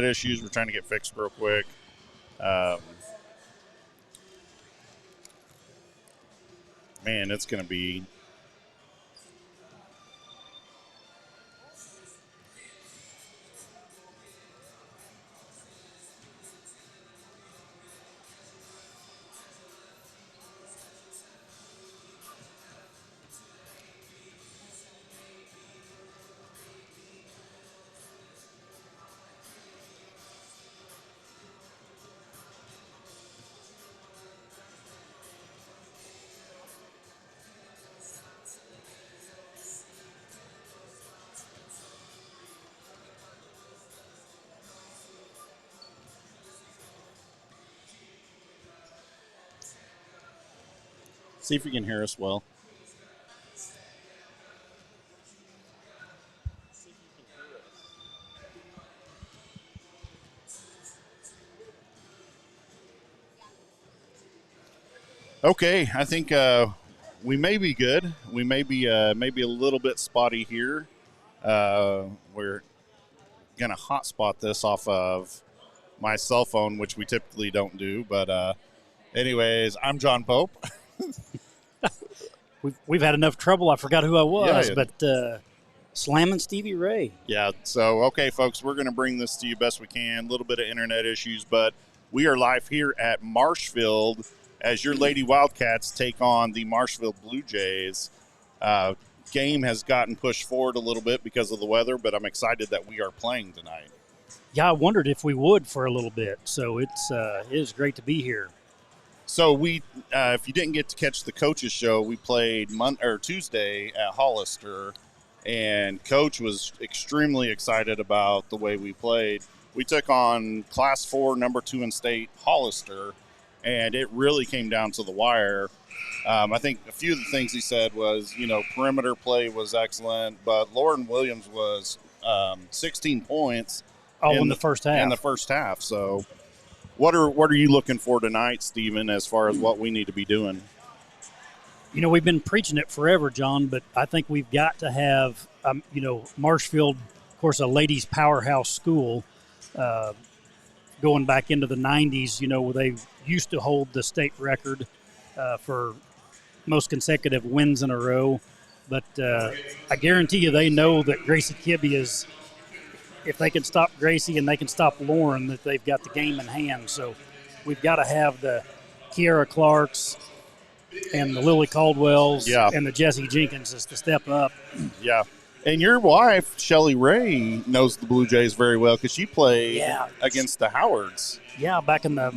issues we're trying to get fixed real quick. Man, it's going to be... See if you can hear us well. Okay, I think we may be good. We may be maybe a little bit spotty here. We're going to hotspot this off of my cell phone, which we typically don't do. But anyways, I'm John Pope. We've had enough trouble. I forgot who I was, Yeah. but slamming Stevie Ray. Yeah, so, okay, folks, we're going to bring this to you best we can. A little bit of internet issues, but we are live here at Marshfield as your Lady Wildcats take on the Marshfield Blue Jays. Game has gotten pushed forward a little bit because of the weather, but I'm excited that we are playing tonight. Yeah, I wondered if we would for a little bit, so it is great to be here. So we, if you didn't get to catch the coaches show, we played Tuesday at Hollister, and Coach was extremely excited about the way we played. We took on Class 4, number 2 in state, Hollister, and it really came down to the wire. I think a few of the things he said was, perimeter play was excellent, but Lauren Williams was 16 points. In the first half. In the first half, so... What are you looking for tonight, Stephen, as far as what we need to be doing? We've been preaching it forever, John, but I think we've got to have, Marshfield, of course, a ladies' powerhouse school, going back into the 90s, where they used to hold the state record for most consecutive wins in a row. But I guarantee you they know that Gracie Kibbe is... If they can stop Gracie and they can stop Lauren, that they've got the game in hand. So we've got to have the Kiara Clarks and the Lily Caldwells and the Jessie Jenkinses to step up. Yeah. And your wife, Shelly Ray, knows the Blue Jays very well because she played against the Howards. Yeah, back in their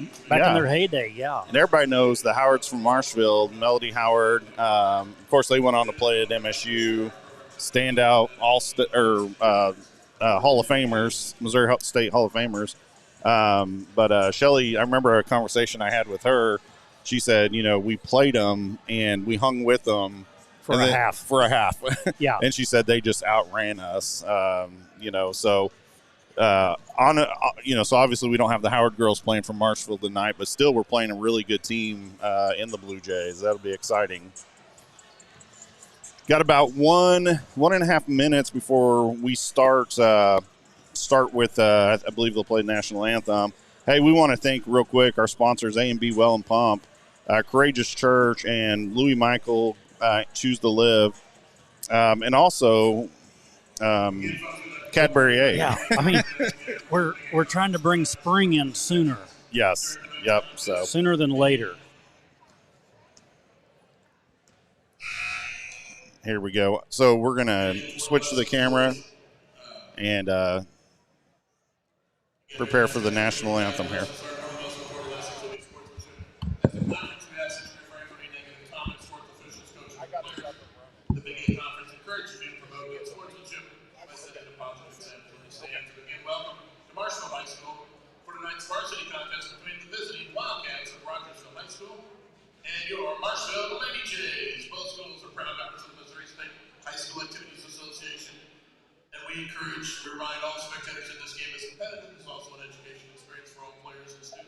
heyday, yeah. And everybody knows the Howards from Marshfield, Melody Howard. Of course, they went on to play at MSU, standout Hall of Famers, Missouri State Hall of Famers. But Shelly, I remember a conversation I had with her. She said, we played them and we hung with them for a half. Yeah. And she said they just outran us. So obviously we don't have the Howard girls playing from Marshfield tonight, but still we're playing a really good team in the Blue Jays. That'll be exciting. Got about 1.5 minutes before we start with, I believe they'll play the national anthem. Hey, we want to thank real quick our sponsors, A&B Well and Pump, Courageous Church, and Louis Michael, Choose to Live, and also Cadbury A. Yeah, I mean, we're trying to bring spring in sooner. Yes, yep. So sooner than later. Here we go. So we're going to switch to the camera and prepare for the national anthem here. The Big Eight Conference encourages you to promote good sportsmanship by setting a positive example in the state. Again, welcome to Marshfield High School for tonight's varsity contest between the visiting Wildcats of Rogersville High School and your Marshfield Lady Jays. Both schools are proud members of the Missouri State High School Activities Association, and we encourage to remind all spectators that this game is competitive. It's also an education experience for all players and students.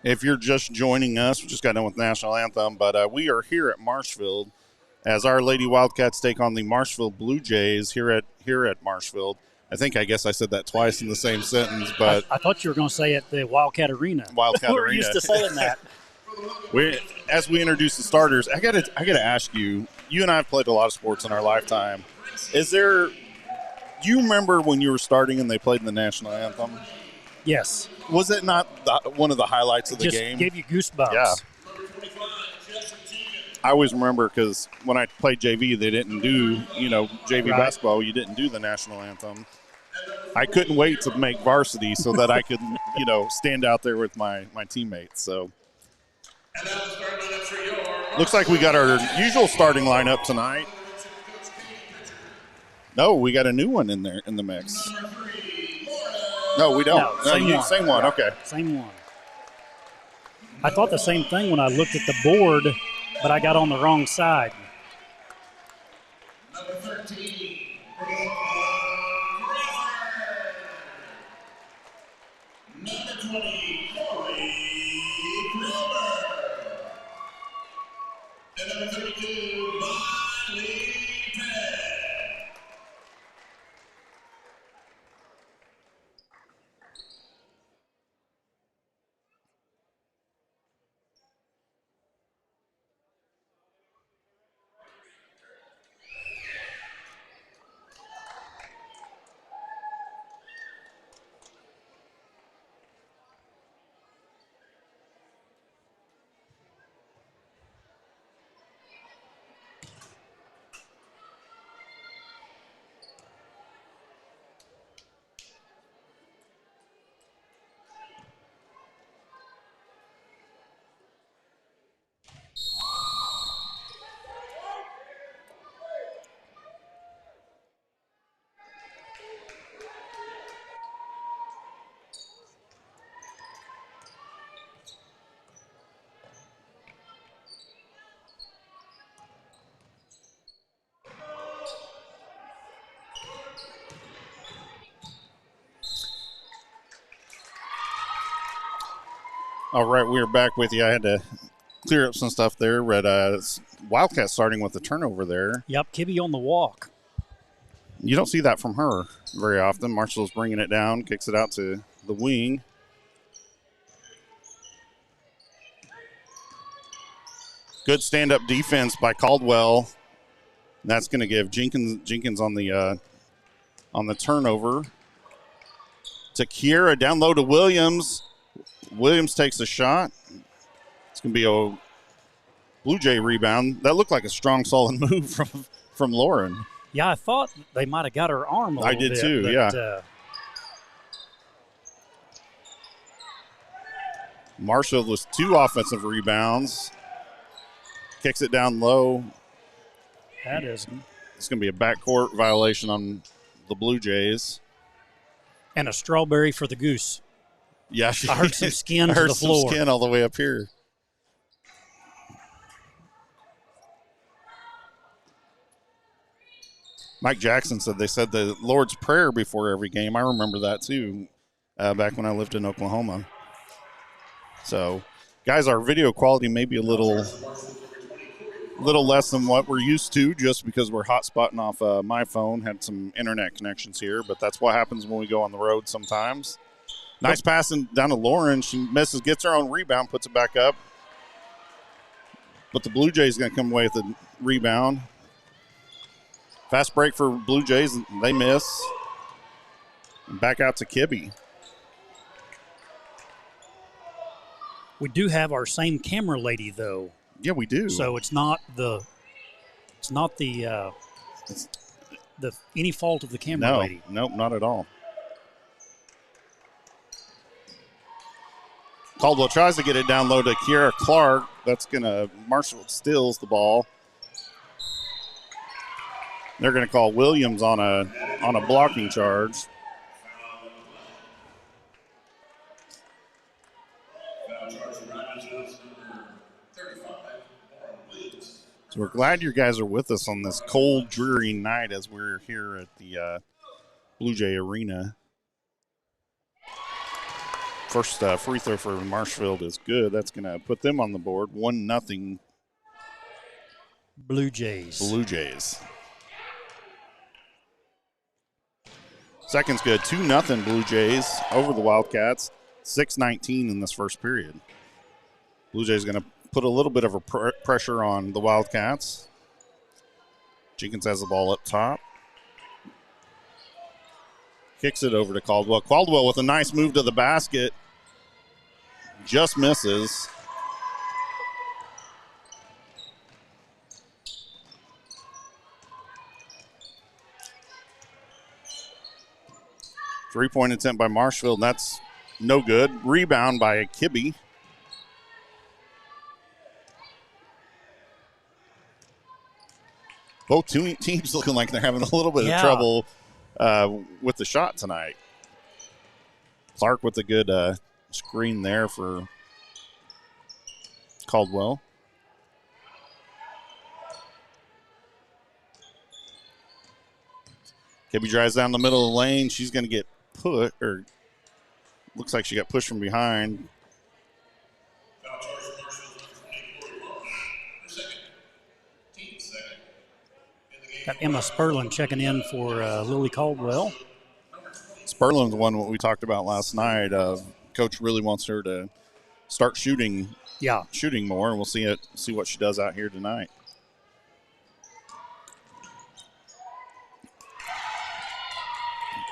If you're just joining us, we just got done with National Anthem, but we are here at Marshfield as our Lady Wildcats take on the Marshfield Blue Jays here at Marshfield. I guess I said that twice in the same sentence, but I thought you were going to say at the Wildcat Arena. Wildcat We're Arena. used to saying that. As we introduce the starters, I gotta ask you. You and I have played a lot of sports in our lifetime. Do you remember when you were starting and they played in the National Anthem? Yes. Was it not one of the highlights of the Just game? Gave you goosebumps. Yeah. I always remember because when I played JV, they didn't do, JV basketball. You didn't do the National Anthem. I couldn't wait to make varsity so that I could, stand out there with my teammates. So looks like we got our usual starting lineup tonight. No, we got a new one in there in the mix. No, we don't. No, same one. Okay. Same one. I thought the same thing when I looked at the board, but I got on the wrong side. Number 13. Number 20, Corey Gilbert. And number 32, LadyCat. All right, we are back with you. I had to clear up some stuff there. Wildcat starting with the turnover there. Yep, Kibby on the walk. You don't see that from her very often. Marshall's bringing it down, kicks it out to the wing. Good stand-up defense by Caldwell. That's going to give Jenkins on the turnover. To Kiera, down low to Williams. Williams takes a shot. It's going to be a Blue Jay rebound. That looked like a strong, solid move from Lauren. Yeah, I thought they might have got her arm a little bit. I did too, but, yeah. Marshall with 2 offensive rebounds. Kicks it down low. It's going to be a backcourt violation on the Blue Jays. And a strawberry for the goose. Yeah, I heard some skin to the floor. Some skin all the way up here. Mike Jackson said they said the Lord's Prayer before every game. I remember that too, back when I lived in Oklahoma. So, guys, our video quality may be a little less than what we're used to just because we're hotspotting off my phone. Had some internet connections here, but that's what happens when we go on the road sometimes. Nice passing down to Lauren. She misses, gets her own rebound, puts it back up. But the Blue Jays going to come away with a rebound. Fast break for Blue Jays. They miss. Back out to Kibby. We do have our same camera lady, though. Yeah, we do. So it's not any fault of the camera lady. Nope, not at all. Caldwell tries to get it down low to Kiera Clark. That's going to – Marshall steals the ball. They're going to call Williams on a blocking charge. So we're glad you guys are with us on this cold, dreary night as we're here at the Blue Jay Arena. First free throw for Marshfield is good. That's going to put them on the board. 1-0 Blue Jays. Blue Jays. Second's good. 2-0 Blue Jays over the Wildcats. 6:19 in this first period. Blue Jays going to put a little bit of a pressure on the Wildcats. Jenkins has the ball up top. Kicks it over to Caldwell. Caldwell with a nice move to the basket. Just misses. Three-point attempt by Marshfield, and that's no good. Rebound by Kibbe. Both teams looking like they're having a little bit of trouble with the shot tonight. Clark with a good screen there for Caldwell. Kibbe drives down the middle of the lane. She's going to get put, or looks like she got pushed from behind. Got Emma Sperlin checking in for Lily Caldwell. Sperlin's the one we talked about last night. Coach really wants her to start shooting more, and we'll see what she does out here tonight.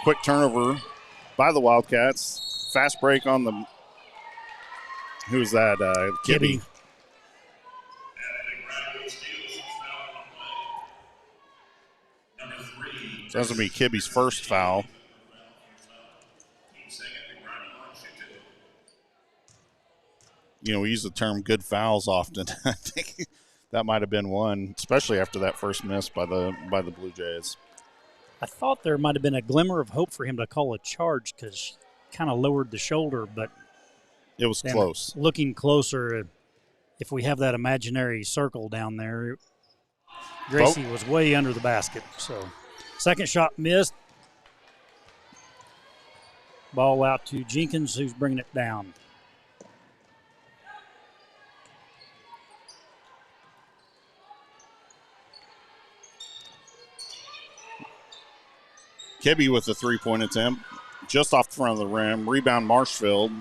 Quick turnover by the Wildcats. Fast break on the, who's that? Kibbe. So that's going to be Kibbe's first foul. You know, we use the term good fouls often. I think that might have been one, especially after that first miss by the Blue Jays. I thought there might have been a glimmer of hope for him to call a charge because she kind of lowered the shoulder, but it was close. Looking closer, if we have that imaginary circle down there, Gracie was way under the basket. So second shot missed. Ball out to Jenkins, who's bringing it down. Kibbe with a three-point attempt, just off the front of the rim. Rebound Marshfield.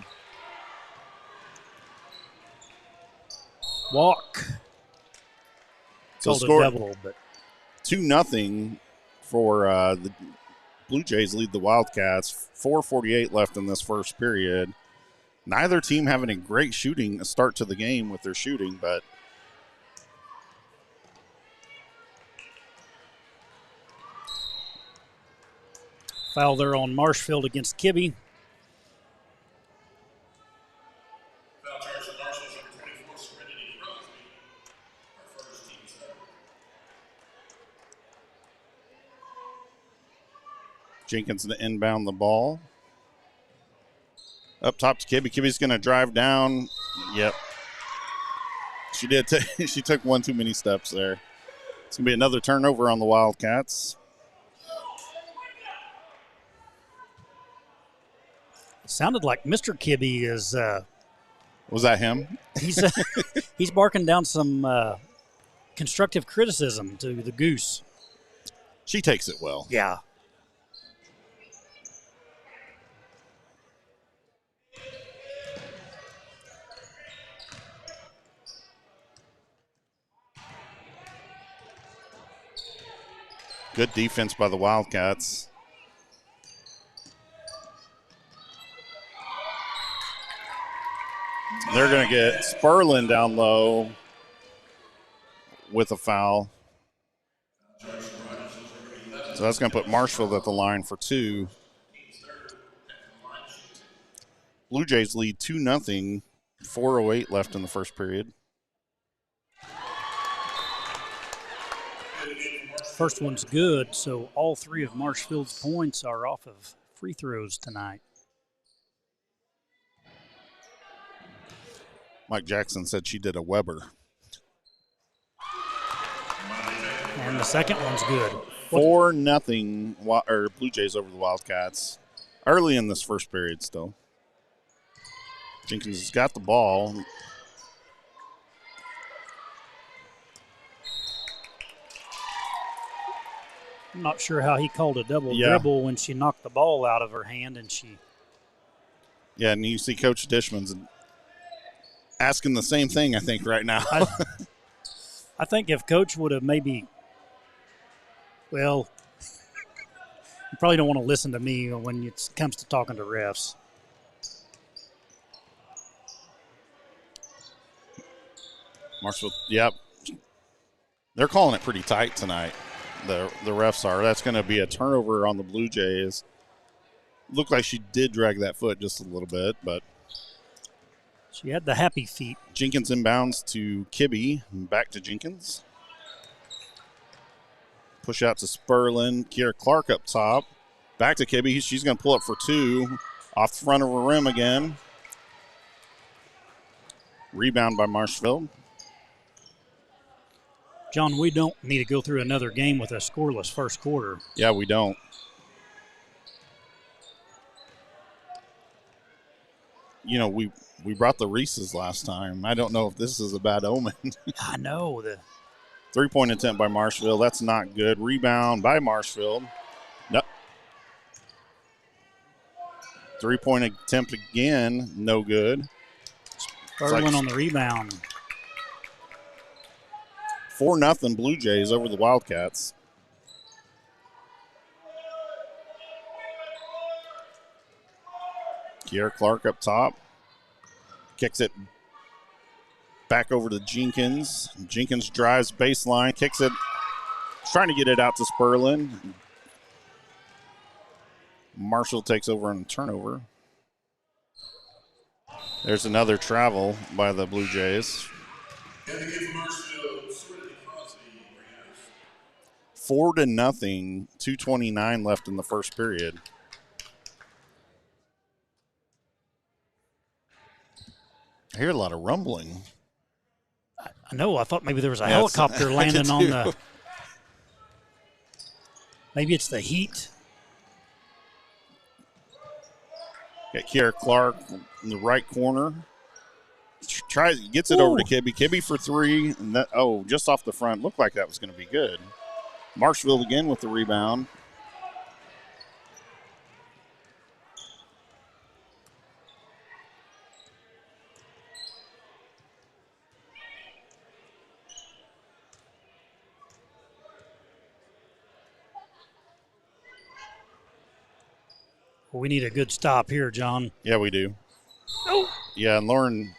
Walk. So score double, but 2-0 for the Blue Jays lead the Wildcats. 4:48 left in this first period. Neither team having a great shooting start to the game with their shooting, but foul there on Marshfield against Kibbe. Foul charge for Marshfield, number 24, Serenity Crosby, our first team starter. Jenkins to inbound the ball. Up top to Kibbe. Kibbe's going to drive down. Yep. She did. She took one too many steps there. It's going to be another turnover on the Wildcats. Sounded like Mr. Kibbe is. Was that him? He's barking down some constructive criticism to the Goose. She takes it well. Yeah. Good defense by the Wildcats. They're going to get Sperlin down low with a foul. So that's going to put Marshfield at the line for two. Blue Jays lead 2-0. 4:08 left in the first period. First one's good, so all three of Marshfield's points are off of free throws tonight. Mike Jackson said she did a Weber. And the second one's good. 4-0 Blue Jays over the Wildcats. Early in this first period still. Jenkins has got the ball. I'm not sure how he called a double dribble when she knocked the ball out of her hand and she. Yeah, and you see Coach Dishman's asking the same thing, I think, right now. I think if Coach would have maybe, well, you probably don't want to listen to me when it comes to talking to refs. Marshfield, yep. They're calling it pretty tight tonight. The refs are. That's going to be a turnover on the Blue Jays. Looked like she did drag that foot just a little bit, but she had the happy feet. Jenkins inbounds to Kibbe. Back to Jenkins. Push out to Sperlin. Kiera Clark up top. Back to Kibbe. She's going to pull up for two. Off the front of her rim again. Rebound by Marshfield. John, we don't need to go through another game with a scoreless first quarter. Yeah, we don't. You know, we brought the Reese's last time. I don't know if this is a bad omen. I know. Three-point attempt by Marshfield. That's not good. Rebound by Marshfield. No. Three-point attempt again. No good. Sperlin on the rebound. 4-0 Blue Jays over the Wildcats. Kiera Clark up top. Kicks it back over to Jenkins. Jenkins drives baseline, kicks it. Trying to get it out to Sperlin. Marshall takes over on a turnover. There's another travel by the Blue Jays. 4-0, 2:29 left in the first period. I hear a lot of rumbling. I know. I thought maybe there was a helicopter landing on the. Maybe it's the heat. Got Kiera Clark in the right corner. Gets it over to Kibbe. Kibbe for three. And that, just off the front. Looked like that was going to be good. Marshfield again with the rebound. Well, we need a good stop here, John. Yeah, we do. Oh. Yeah, and Lauren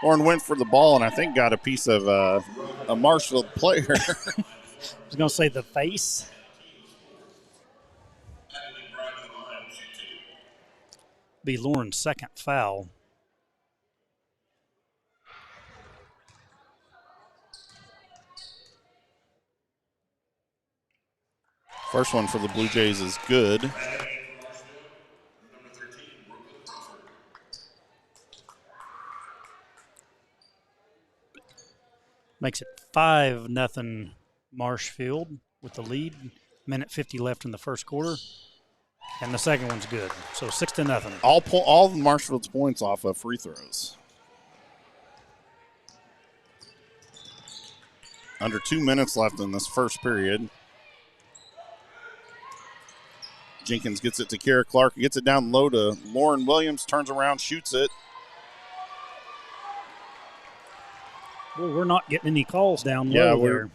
went for the ball and I think got a piece of a Marshfield player. I was going to say the face. Be Lauren's second foul. First one for the Blue Jays is good. Makes it 5-0 Marshfield with the lead. Minute 50 left in the first quarter. And the second one's good. So 6-0. All of Marshfield's points off of free throws. Under 2 minutes left in this first period. Jenkins gets it to Kiera Clark. Gets it down low to Lauren Williams. Turns around, shoots it. Well, we're not getting any calls down low there.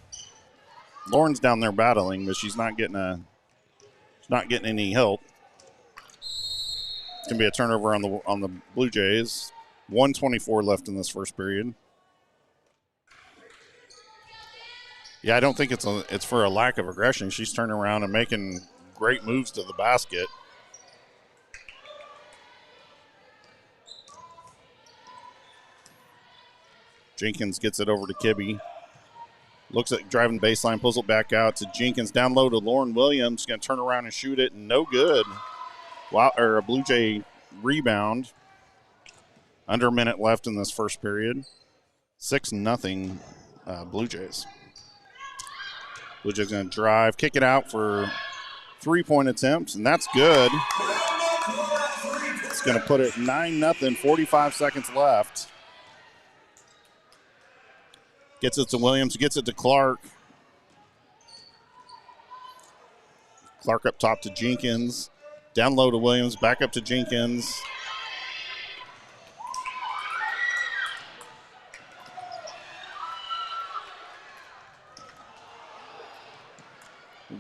Lauren's down there battling, but she's not getting any help. It's gonna be a turnover on the Blue Jays. 1:24 left in this first period. Yeah, I don't think it's for a lack of aggression. She's turning around and making great moves to the basket. Jenkins gets it over to Kibbe. Looks at driving baseline, pulls it back out to Jenkins. Down low to Lauren Williams. Going to turn around and shoot it. No good. Wow, or a Blue Jay rebound. Under a minute left in this first period. 6-0 Blue Jays. Blue Jays going to drive, kick it out for 3-point attempts, and that's good. It's going to put it 9-0, 45 seconds left. Gets it to Williams, gets it to Clark. Clark up top to Jenkins. Down low to Williams, back up to Jenkins.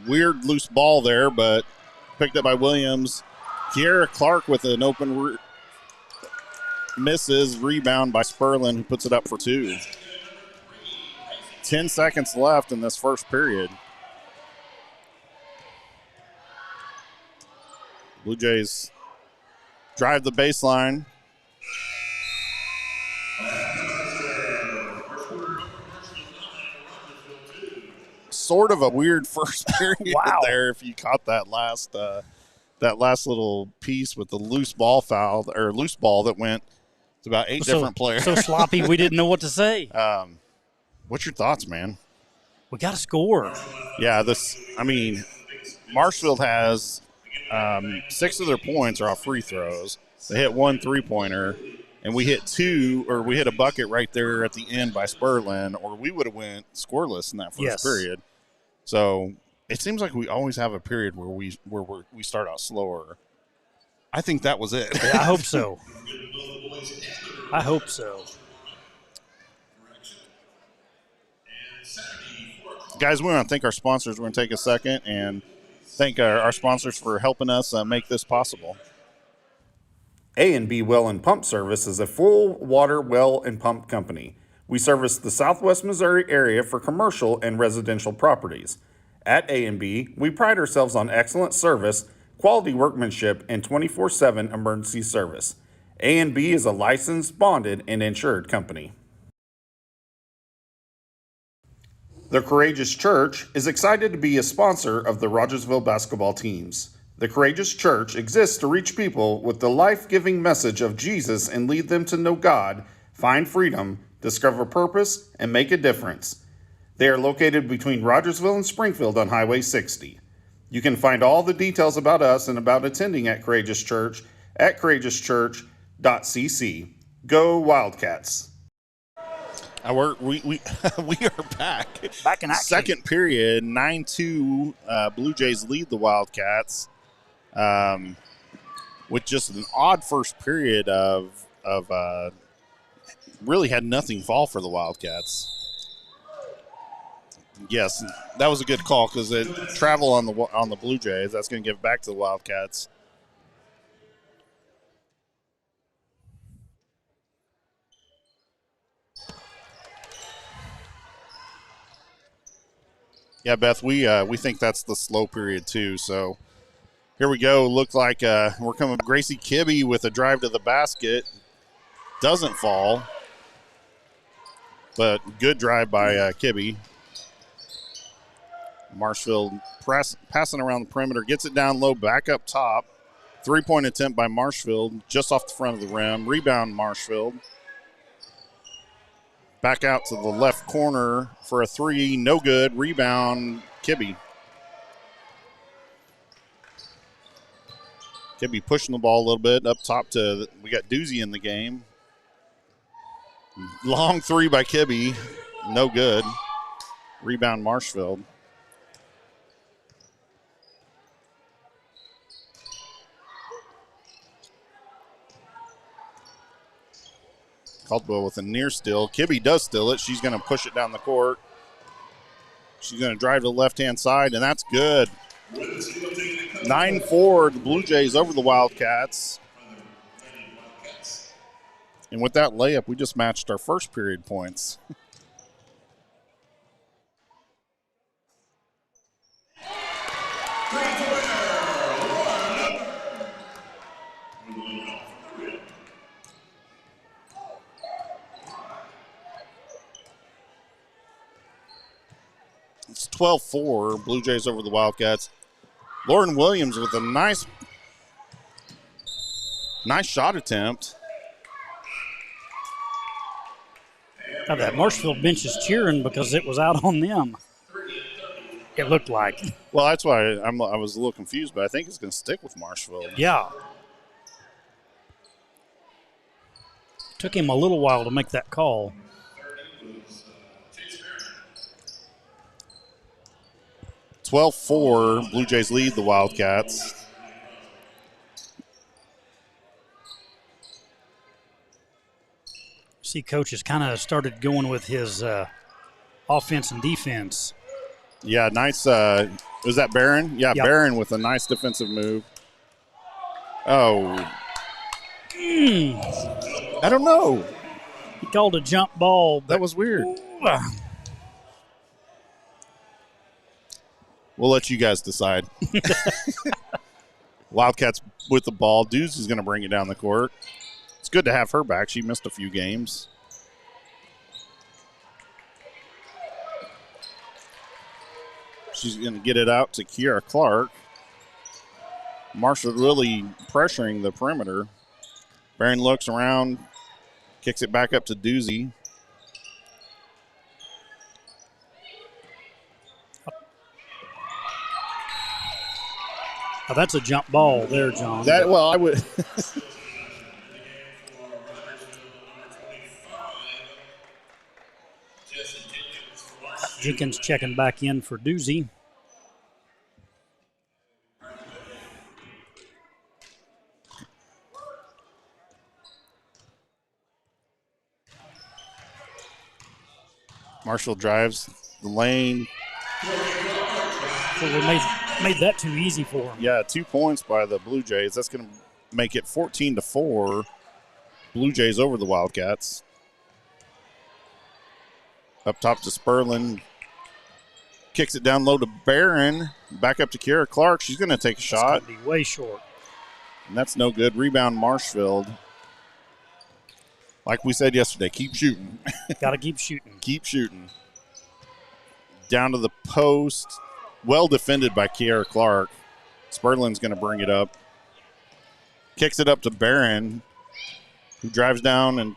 Weird loose ball there, but picked up by Williams. Kiera Clark with an open misses. Rebound by Sperlin, who puts it up for 2. 10 seconds left in this first period. Blue Jays drive the baseline. Sort of a weird first period there if you caught that last little piece with the loose ball foul or loose ball that went to about 8 different players. So sloppy we didn't know what to say. What's your thoughts, man? We got to score. Yeah, Marshfield has 6 of their points are off free throws. They hit 1 3-pointer, and we hit a bucket right there at the end by Sperlin, or we would have went scoreless in that first period. So it seems like we always have a period where we start out slower. I think that was it. Yeah, I hope so. I hope so. Guys, we want to thank our sponsors. We're going to take a second and thank our sponsors for helping us make this possible. A&B Well and Pump Service is a full water well and pump company. We service the Southwest Missouri area for commercial and residential properties. At A&B, we pride ourselves on excellent service, quality workmanship, and 24/7 emergency service. A&B is a licensed, bonded, and insured company. The Courageous Church is excited to be a sponsor of the Rogersville basketball teams. The Courageous Church exists to reach people with the life-giving message of Jesus and lead them to know God, find freedom, discover purpose, and make a difference. They are located between Rogersville and Springfield on Highway 60. You can find all the details about us and about attending at Courageous Church at courageouschurch.cc. Go Wildcats! We are back. Back in action. Second period, 9-2. Blue Jays lead the Wildcats with just an odd first period of really had nothing fall for the Wildcats. Yes, that was a good call because it travel on the Blue Jays. That's going to give back to the Wildcats. Yeah, Beth, we think that's the slow period too. So here we go. Look like we're coming. Gracie Kibbe with a drive to the basket. Doesn't fall, but good drive by Kibbe. Marshfield passing around the perimeter. Gets it down low, back up top. 3-point attempt by Marshfield just off the front of the rim. Rebound Marshfield. Back out to the left corner for a 3. No good. Rebound, Kibbe. Kibbe pushing the ball a little bit up top we got Doozy in the game. Long 3 by Kibbe. No good. Rebound, Marshfield. Caldwell with a near steal. Kibbe does steal it. She's going to push it down the court. She's going to drive to the left-hand side, and that's good. 9-4, the Blue Jays over the Wildcats. And with that layup, we just matched our first period points. It's 12-4, Blue Jays over the Wildcats. Lauren Williams with a nice shot attempt. Now that Marshfield bench is cheering because it was out on them. It looked like. Well, that's why I was a little confused, but I think it's going to stick with Marshfield. Yeah. Took him a little while to make that call. 12-4, Blue Jays lead the Wildcats. See, Coach has kind of started going with his offense and defense. Yeah, nice. Was that Barron? Yeah, Yep. Barron with a nice defensive move. Oh. I don't know. He called a jump ball. That was weird. We'll let you guys decide. Wildcats with the ball. Deuce is going to bring it down the court. It's good to have her back. She missed a few games. She's going to get it out to Kiara Clark. Marshall really pressuring the perimeter. Barron looks around, kicks it back up to Doozy. Oh, that's a jump ball there, John. I would. Jenkins checking back in for Doozy. Marshall drives the lane. So we made that too easy for him. Yeah, 2 points by the Blue Jays. That's going to make it 14-4. Blue Jays over the Wildcats. Up top to Sperlin. Kicks it down low to Barron. Back up to Kiara Clark. She's going to take a shot. Be way short. And that's no good. Rebound Marshfield. Like we said yesterday, keep shooting. Got to keep shooting. Keep shooting. Down to the post. Well defended by Kiara Clark. Sperlin's going to bring it up. Kicks it up to Barron, who drives down and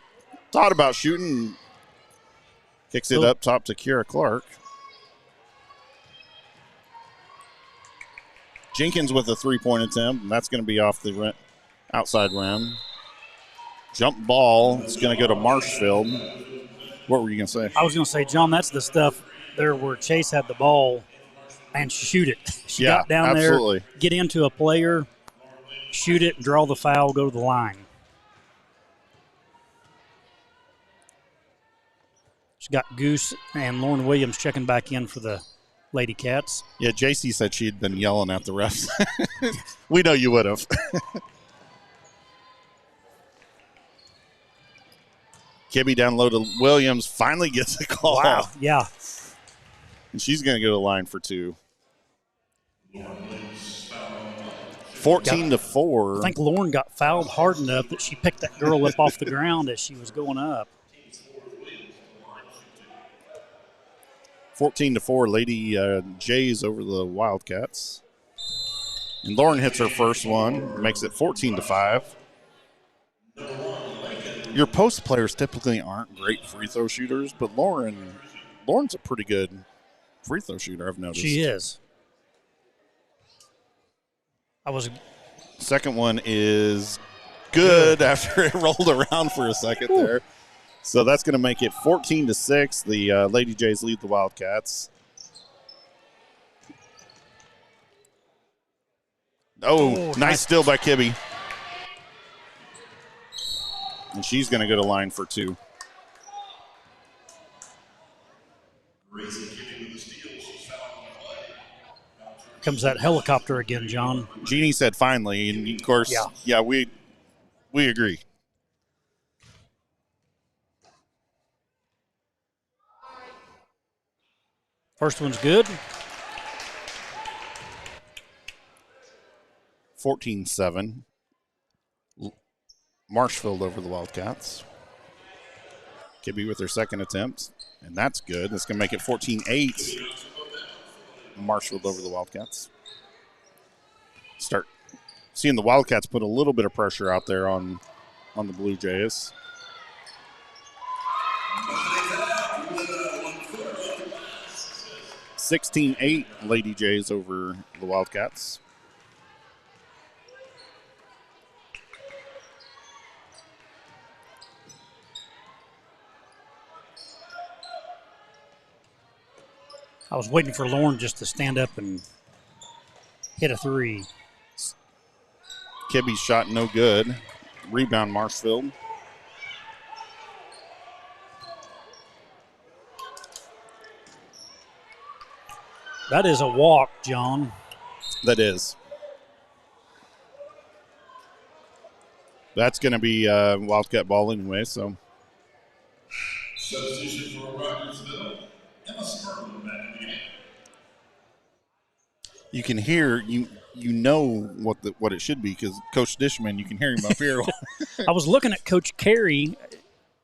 thought about shooting. Kicks it up top to Kiara Clark. Jenkins with a three-point attempt, and that's going to be off the outside rim. Jump ball. It's going to go to Marshfield. What were you going to say? I was going to say, John, that's the stuff there where Chase had the ball and shoot it. She got down absolutely. there, get into a player, shoot it, draw the foul, go to the line. She's got Goose and Lauren Williams checking back in for the LadyCats. Yeah, JC said she'd been yelling at the refs. We know you would have. Kibbe down low to Williams. Finally gets a call. Wow, yeah. And she's going to go to the line for two. 14-4. I think Lauren got fouled hard enough that she picked that girl up off the ground as she was going up. 14-4, Lady Jays over the Wildcats. And Lauren hits her first one, makes it 14-5. Your post players typically aren't great free throw shooters, but Lauren's a pretty good free throw shooter, I've noticed. She is. Second one is good after it rolled around for a second there. So that's going to make it 14-6. The Lady Jays lead the Wildcats. Oh, nice steal by Kibbe. And she's going to go to line for two. Comes that helicopter again, John. Jeannie said finally, and of course, yeah, we agree. First one's good. 14-7. Marshfield over the Wildcats. Kibbe with their second attempt, and that's good. That's going to make it 14-8. Marshfield over the Wildcats. Start seeing the Wildcats put a little bit of pressure out there on the Blue Jays. (16-8) Lady Jays over the Wildcats. I was waiting for Lauren just to stand up and hit a three. Kibby's shot no good. Rebound Marshfield. That is a walk, John. That is. That's going to be Wildcat ball anyway, so. Substitution for Rogersville. Emma Sperling back in the game. You can hear, you know what it should be, because Coach Dishman, you can hear him up here. I was looking at Coach Carey.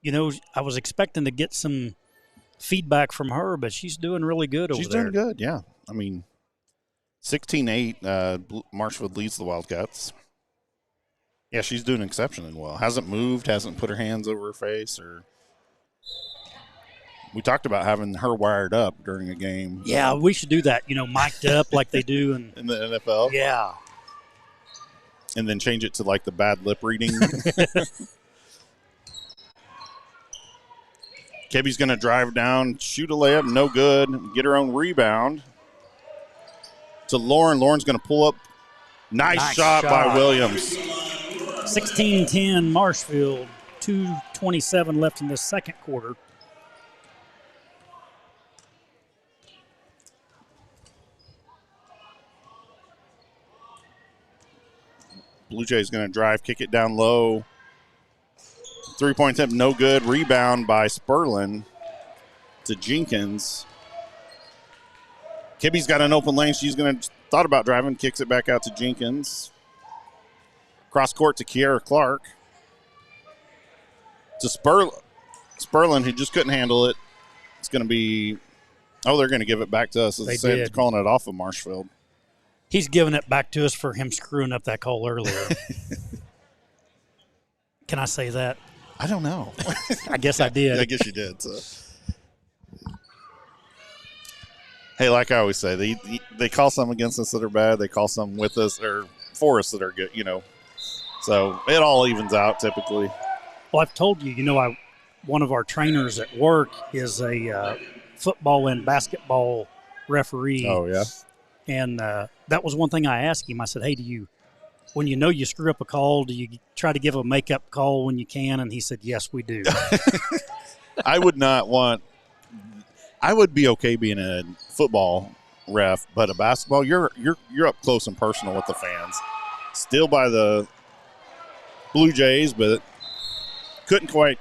You know, I was expecting to get some feedback from her, but she's doing really good over there. She's doing good, yeah. I mean, 16-8, Marshfield leads the Wildcats. Yeah, she's doing exceptionally well. Hasn't moved, hasn't put her hands over her face. We talked about having her wired up during a game. Yeah, we should do that, mic'd up like they do in the NFL. Yeah. And then change it to like the bad lip reading. Kebby's going to drive down, shoot a layup, no good, get her own rebound. To Lauren. Lauren's going to pull up. Nice shot by Williams. 16-10 Marshfield, 2:27 left in the second quarter. Blue Jays going to drive, kick it down low. 3-point attempt, no good. Rebound by Sperlin to Jenkins. Kibby's got an open lane. She's going to thought about driving, kicks it back out to Jenkins. Cross court to Kiara Clark. To Sperlin, who just couldn't handle it. It's going to be, they're going to give it back to us. They're calling it off of Marshfield. He's giving it back to us for him screwing up that call earlier. Can I say that? I don't know. I guess I did. I guess you did. So. Hey, like I always say, they call some against us that are bad. They call some with us or for us that are good, So it all evens out typically. Well, I've told you, one of our trainers at work is a football and basketball referee. Oh, yeah? And that was one thing I asked him. I said, hey, when you screw up a call, do you try to give a make-up call when you can? And he said, yes, we do. I would be okay being a football ref, but a basketball, you're up close and personal with the fans. Still by the Blue Jays, but couldn't quite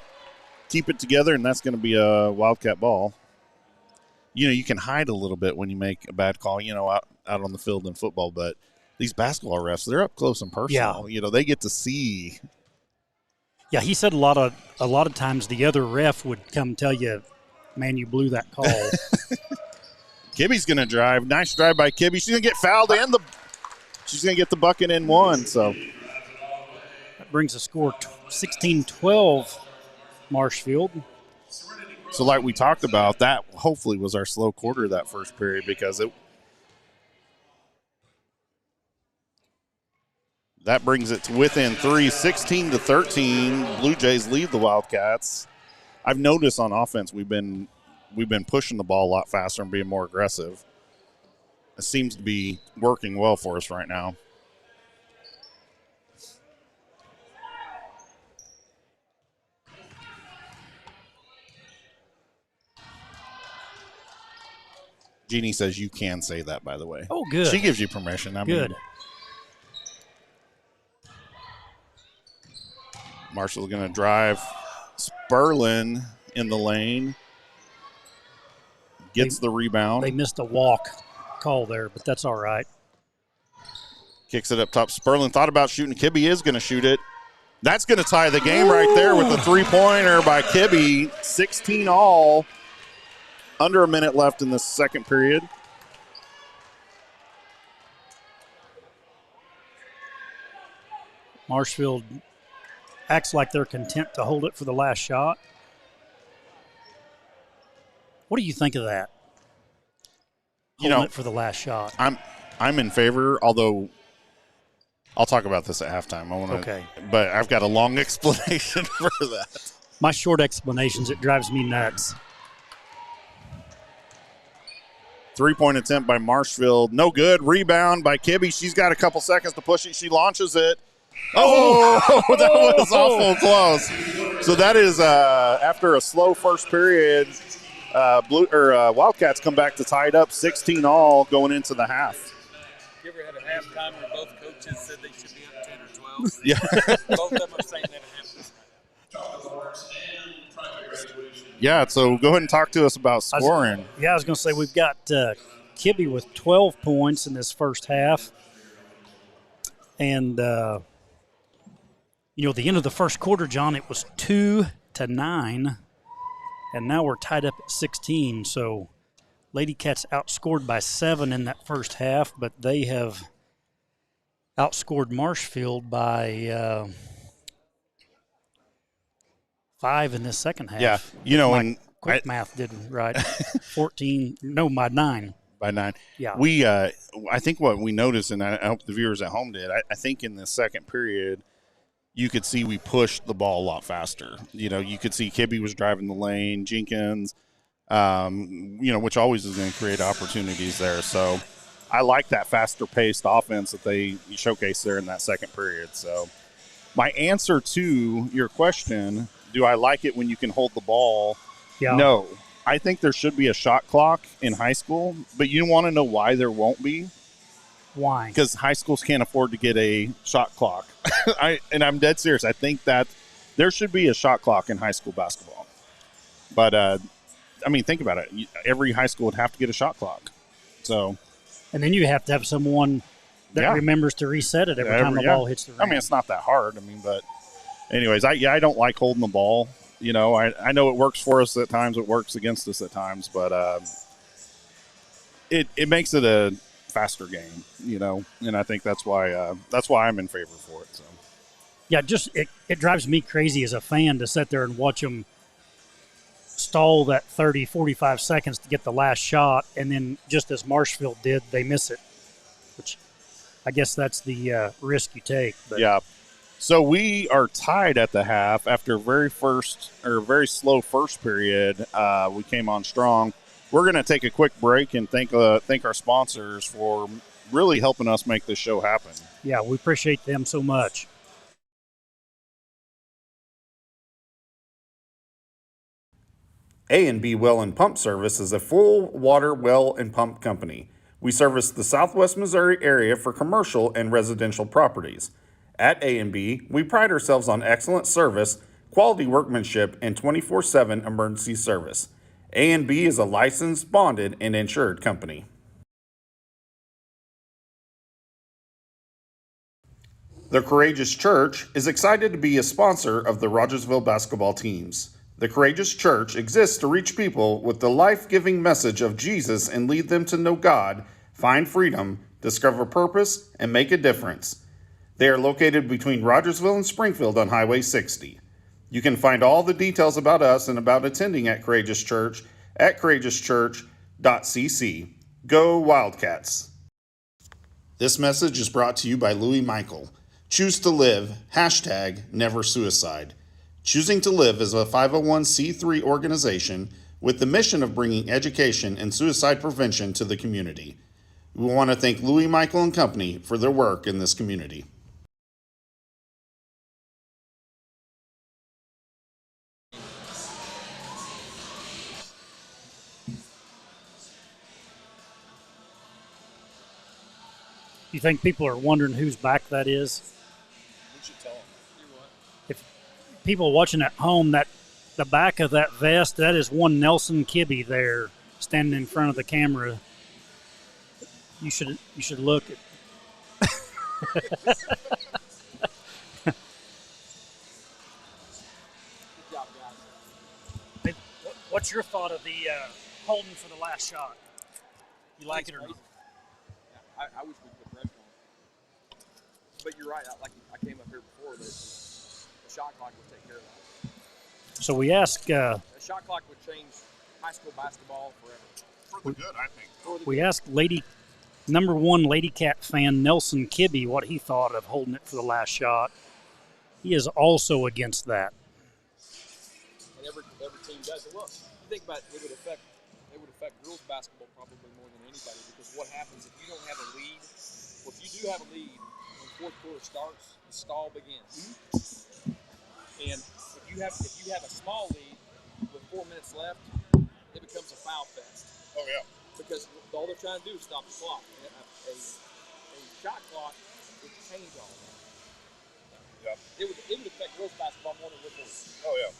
keep it together, and that's going to be a Wildcat ball. You can hide a little bit when you make a bad call, out on the field in football, but these basketball refs, they're up close and personal. Yeah. They get to see. Yeah, he said a lot of times the other ref would come tell you, man, you blew that call. Kibby's going to drive. Nice drive by Kibby. She's going to get fouled and she's going to get the bucket in one. So that brings the score 16-12 Marshfield. So like we talked about, that hopefully was our slow quarter that first period because that brings it to within 3, 16-13. Blue Jays lead the Wildcats. I've noticed on offense we've been pushing the ball a lot faster and being more aggressive. It seems to be working well for us right now. Jeannie says you can say that, by the way. Oh, good. She gives you permission. Good. Marshall's going to drive. Sperlin in the lane. Gets the rebound. They missed a walk call there, but that's all right. Kicks it up top. Sperlin thought about shooting. Kibby is going to shoot it. That's going to tie the game right there with the three-pointer by Kibby. 16 all. Under a minute left in the second period. Marshfield acts like they're content to hold it for the last shot. What do you think of that? Holding it for the last shot. I'm in favor, although I'll talk about this at halftime. Okay. But I've got a long explanation for that. My short explanations, it drives me nuts. Three-point attempt by Marshfield. No good. Rebound by Kibbe. She's got a couple seconds to push it. She launches it. Oh, that was awful close. So that is after a slow first period, Wildcats come back to tie it up 16-all going into the half. You ever had a halftime where both coaches said they should be up 10 or 12? Yeah. Both of them are saying that it happens. Yeah, so go ahead and talk to us about scoring. I was going to say we've got Kibbe with 12 points in this first half. And, the end of the first quarter, John, it was 2-9. And now we're tied up at 16. So LadyCats outscored by 7 in that first half, but they have outscored Marshfield by 5 in this second half. Yeah, My quick math didn't right. 14, no, by 9. By 9. Yeah. We, I think what we noticed, and I hope the viewers at home did, I think in the second period, you could see we pushed the ball a lot faster. You could see Kibbe was driving the lane, Jenkins, which always is going to create opportunities there. So I like that faster-paced offense that they showcased there in that second period. So my answer to your question, do I like it when you can hold the ball? Yeah. No. I think there should be a shot clock in high school, but you want to know why there won't be? Why? Because high schools can't afford to get a shot clock. I'm dead serious. I think that there should be a shot clock in high school basketball. But, think about it. Every high school would have to get a shot clock. So, and then you have to have someone that remembers to reset it every time the ball hits the rim. It's not that hard. But anyways, I don't like holding the ball. I know it works for us at times. It works against us at times. But it makes it a faster game, and I think that's why I'm in favor for it. So, yeah, just it drives me crazy as a fan to sit there and watch them stall that 30, 45 seconds to get the last shot, and then just as Marshfield did, they miss it, which I guess that's the risk you take. But. Yeah. So we are tied at the half after a very slow first period. We came on strong. We're going to take a quick break and thank our sponsors for really helping us make this show happen. Yeah, we appreciate them so much. A&B Well and Pump Service is a full water well and pump company. We service the Southwest Missouri area for commercial and residential properties. At A&B, we pride ourselves on excellent service, quality workmanship, and 24/7 emergency service. A&B is a licensed, bonded, and insured company. The Courageous Church is excited to be a sponsor of the Rogersville basketball teams. The Courageous Church exists to reach people with the life-giving message of Jesus and lead them to know God, find freedom, discover purpose, and make a difference. They are located between Rogersville and Springfield on Highway 60. You can find all the details about us and about attending at Courageous Church at courageouschurch.cc. Go Wildcats! This message is brought to you by Louis Michael. Choose to live, #never suicide. Choosing to Live is a 501c3 organization with the mission of bringing education and suicide prevention to the community. We want to thank Louis Michael and Company for their work in this community. You think people are wondering whose back that is? We should tell them. If people watching at home, that the back of that vest, that is one Nelson Kibbe there standing in front of the camera. You should look at. Good job, guys. What's your thought of the holding for the last shot? You like it or not? Yeah, I wish we could put pressure on. But you're right. Like I came up here before, the shot clock would take care of that. So we asked. A shot clock would change high school basketball forever. For the good, I think. We asked number one LadyCat fan Nelson Kibbe what he thought of holding it for the last shot. He is also against that. And every team does it. Look, you think about it would affect it would affect girls basketball probably more than anybody, because what happens if you don't have a lead? Well, if you do have a lead, when fourth quarter starts, the stall begins. And if you have a small lead with 4 minutes left, it becomes a foul fest. Oh yeah. Because all they're trying to do is stop the clock. A shot clock would change all that. Yeah. It would affect girls basketball more than it would boys. Oh yeah.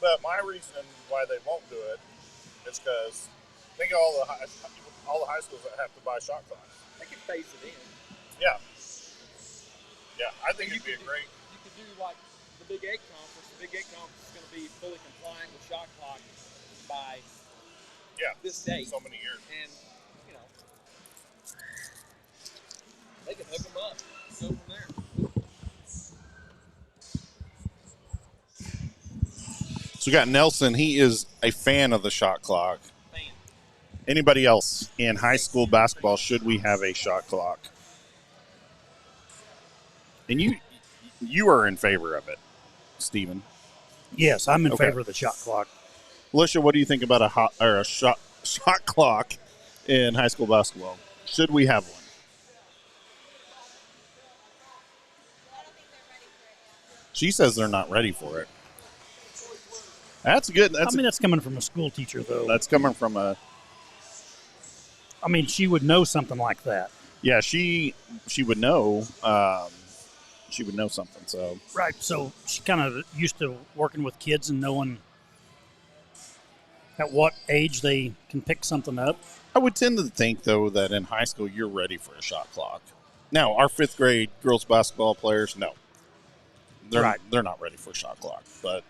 But my reason why they won't do it is because think of all the high schools that have to buy shot clocks. They could phase it in. Yeah. Yeah, I think it'd be a great. You could do like the Big 8 conference. The Big 8 conference is going to be fully compliant with shot clock by this date. So many years. And, you know, they can hook them up and go from there. So we got Nelson. He is a fan of the shot clock. Man. Anybody else in high school basketball, should we have a shot clock? And you are in favor of it, Stephen. Yes, I'm in favor of the shot clock. Alicia, what do you think about a shot clock in high school basketball? Should we have one? She says they're not ready for it. That's good. That's coming from a school teacher, though. That's coming from a. I mean, she would know something like that. Yeah, she would know. She would know something. So right. So she kind of used to working with kids and knowing at what age they can pick something up. I would tend to think, though, that in high school you're ready for a shot clock. Now, our fifth grade girls basketball players, no, they're not ready for a shot clock. But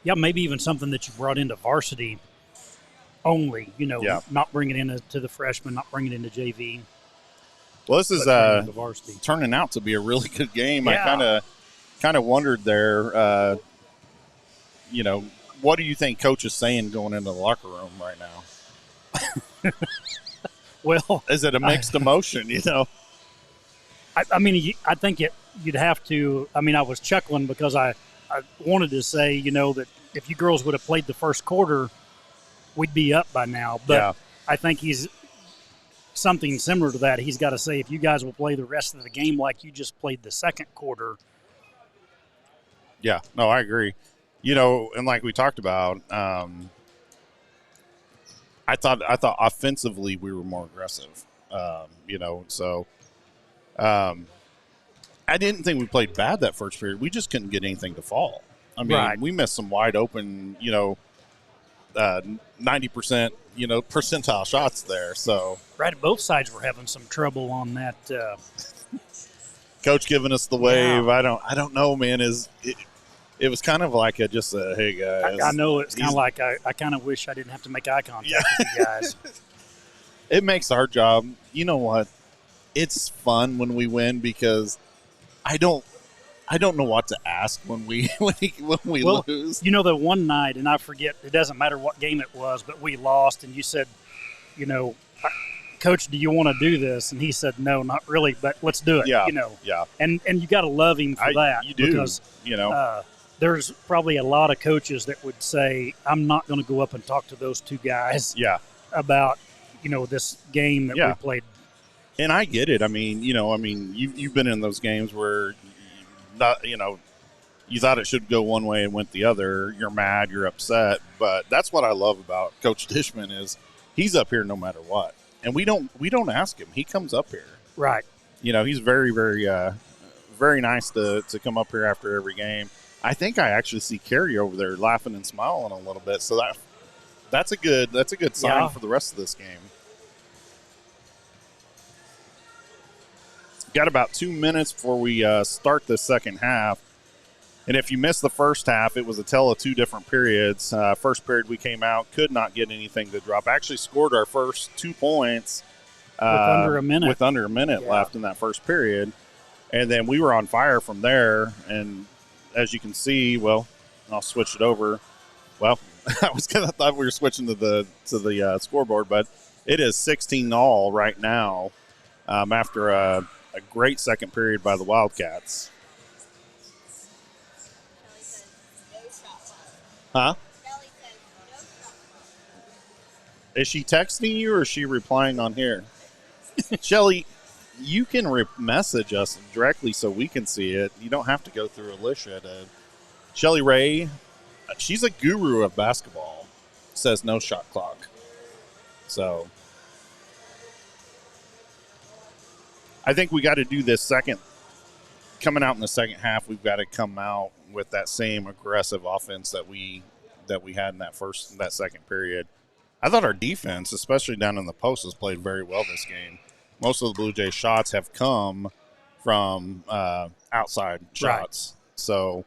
yeah, maybe even something that you brought into varsity only. You know, not bringing it into the freshmen, not bringing it into JV. Well, this is turning out to be a really good game. Yeah. I kind of wondered there. You know, what do you think Coach is saying going into the locker room right now? Well, is it a mixed emotion? You know, I mean, I think you'd have to. I mean, I was chuckling because I wanted to say, you know, that if you girls would have played the first quarter, we'd be up by now. But I think he's something similar to that. He's got to say, if you guys will play the rest of the game like you just played the second quarter. Yeah, no, I agree. You know, and like we talked about, I thought offensively we were more aggressive. You know, so I didn't think we played bad that first period. We just couldn't get anything to fall. I mean, we missed some wide open, you know, 90%, you know, percentile shots there. So right, both sides were having some trouble on that. Coach giving us the wave. Yeah. I don't know, man. It was kind of like just a hey guys. I know it's kind of like I kind of wish I didn't have to make eye contact with you guys. It makes our job. You know what? It's fun when we win because I don't know what to ask when we lose. You know, the one night, and I forget, it doesn't matter what game it was, but we lost, and you said, you know, Coach, do you want to do this? And he said, no, not really, but let's do it. Yeah, you know. Yeah. And you got to love him for that. You do. Because, you know, there's probably a lot of coaches that would say, I'm not going to go up and talk to those two guys about, you know, this game that we played. And I get it. I mean, you've been in those games where, you know, you thought it should go one way and went the other. You're mad, you're upset. But that's what I love about Coach Dishman is he's up here no matter what. And we don't ask him. He comes up here. Right. You know, he's very, very, very nice to come up here after every game. I think I actually see Carrie over there laughing and smiling a little bit. So that's a good sign for the rest of this game. Got about 2 minutes before we start the second half. And if you missed the first half, it was a tale of two different periods. First period we came out, could not get anything to drop. Actually scored our first 2 points with under a minute. With under a minute left in that first period. And then we were on fire from there. And as you can see, well, I'll switch it over. Well, I was kind of thought we were switching to the scoreboard, but it is 16-all right now after a great second period by the Wildcats. No shot clock. Huh? Guys Is she texting you or is she replying on here? Shelly, you can message us directly so we can see it. You don't have to go through Alicia. Shelly Ray, she's a guru of basketball. Says no shot clock. So I think we got to do this coming out in the second half. We've got to come out with that same aggressive offense that we had in that second period. I thought our defense, especially down in the post, has played very well this game. Most of the Blue Jays shots have come from outside shots. Right. So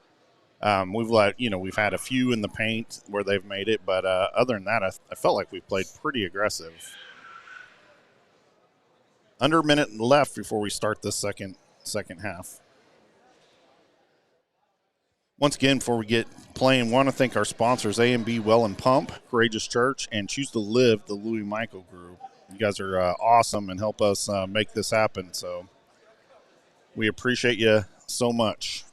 we've had a few in the paint where they've made it, but other than that, I felt like we played pretty aggressive. Under a minute left before we start the second half. Once again, before we get playing, want to thank our sponsors, A&B Well and Pump, Courageous Church, and Choose to Live, the Louis Michael Group. You guys are awesome and help us make this happen, so we appreciate you so much.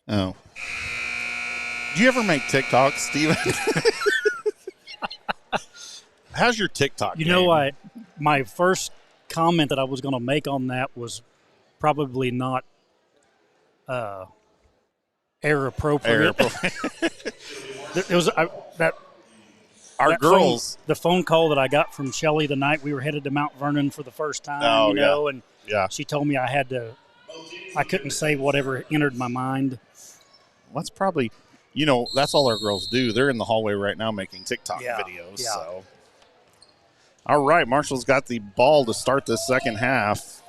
Oh. Do you ever make TikToks, Steven? How's your TikTok game? My first comment that I was going to make on that was probably not air appropriate. It was the phone call that I got from Shelly the night we were headed to Mount Vernon for the first time, and she told me I couldn't say whatever entered my mind. That's probably, that's all our girls do. They're in the hallway right now making TikTok videos. Yeah. So, all right, Marshall's got the ball to start the second half.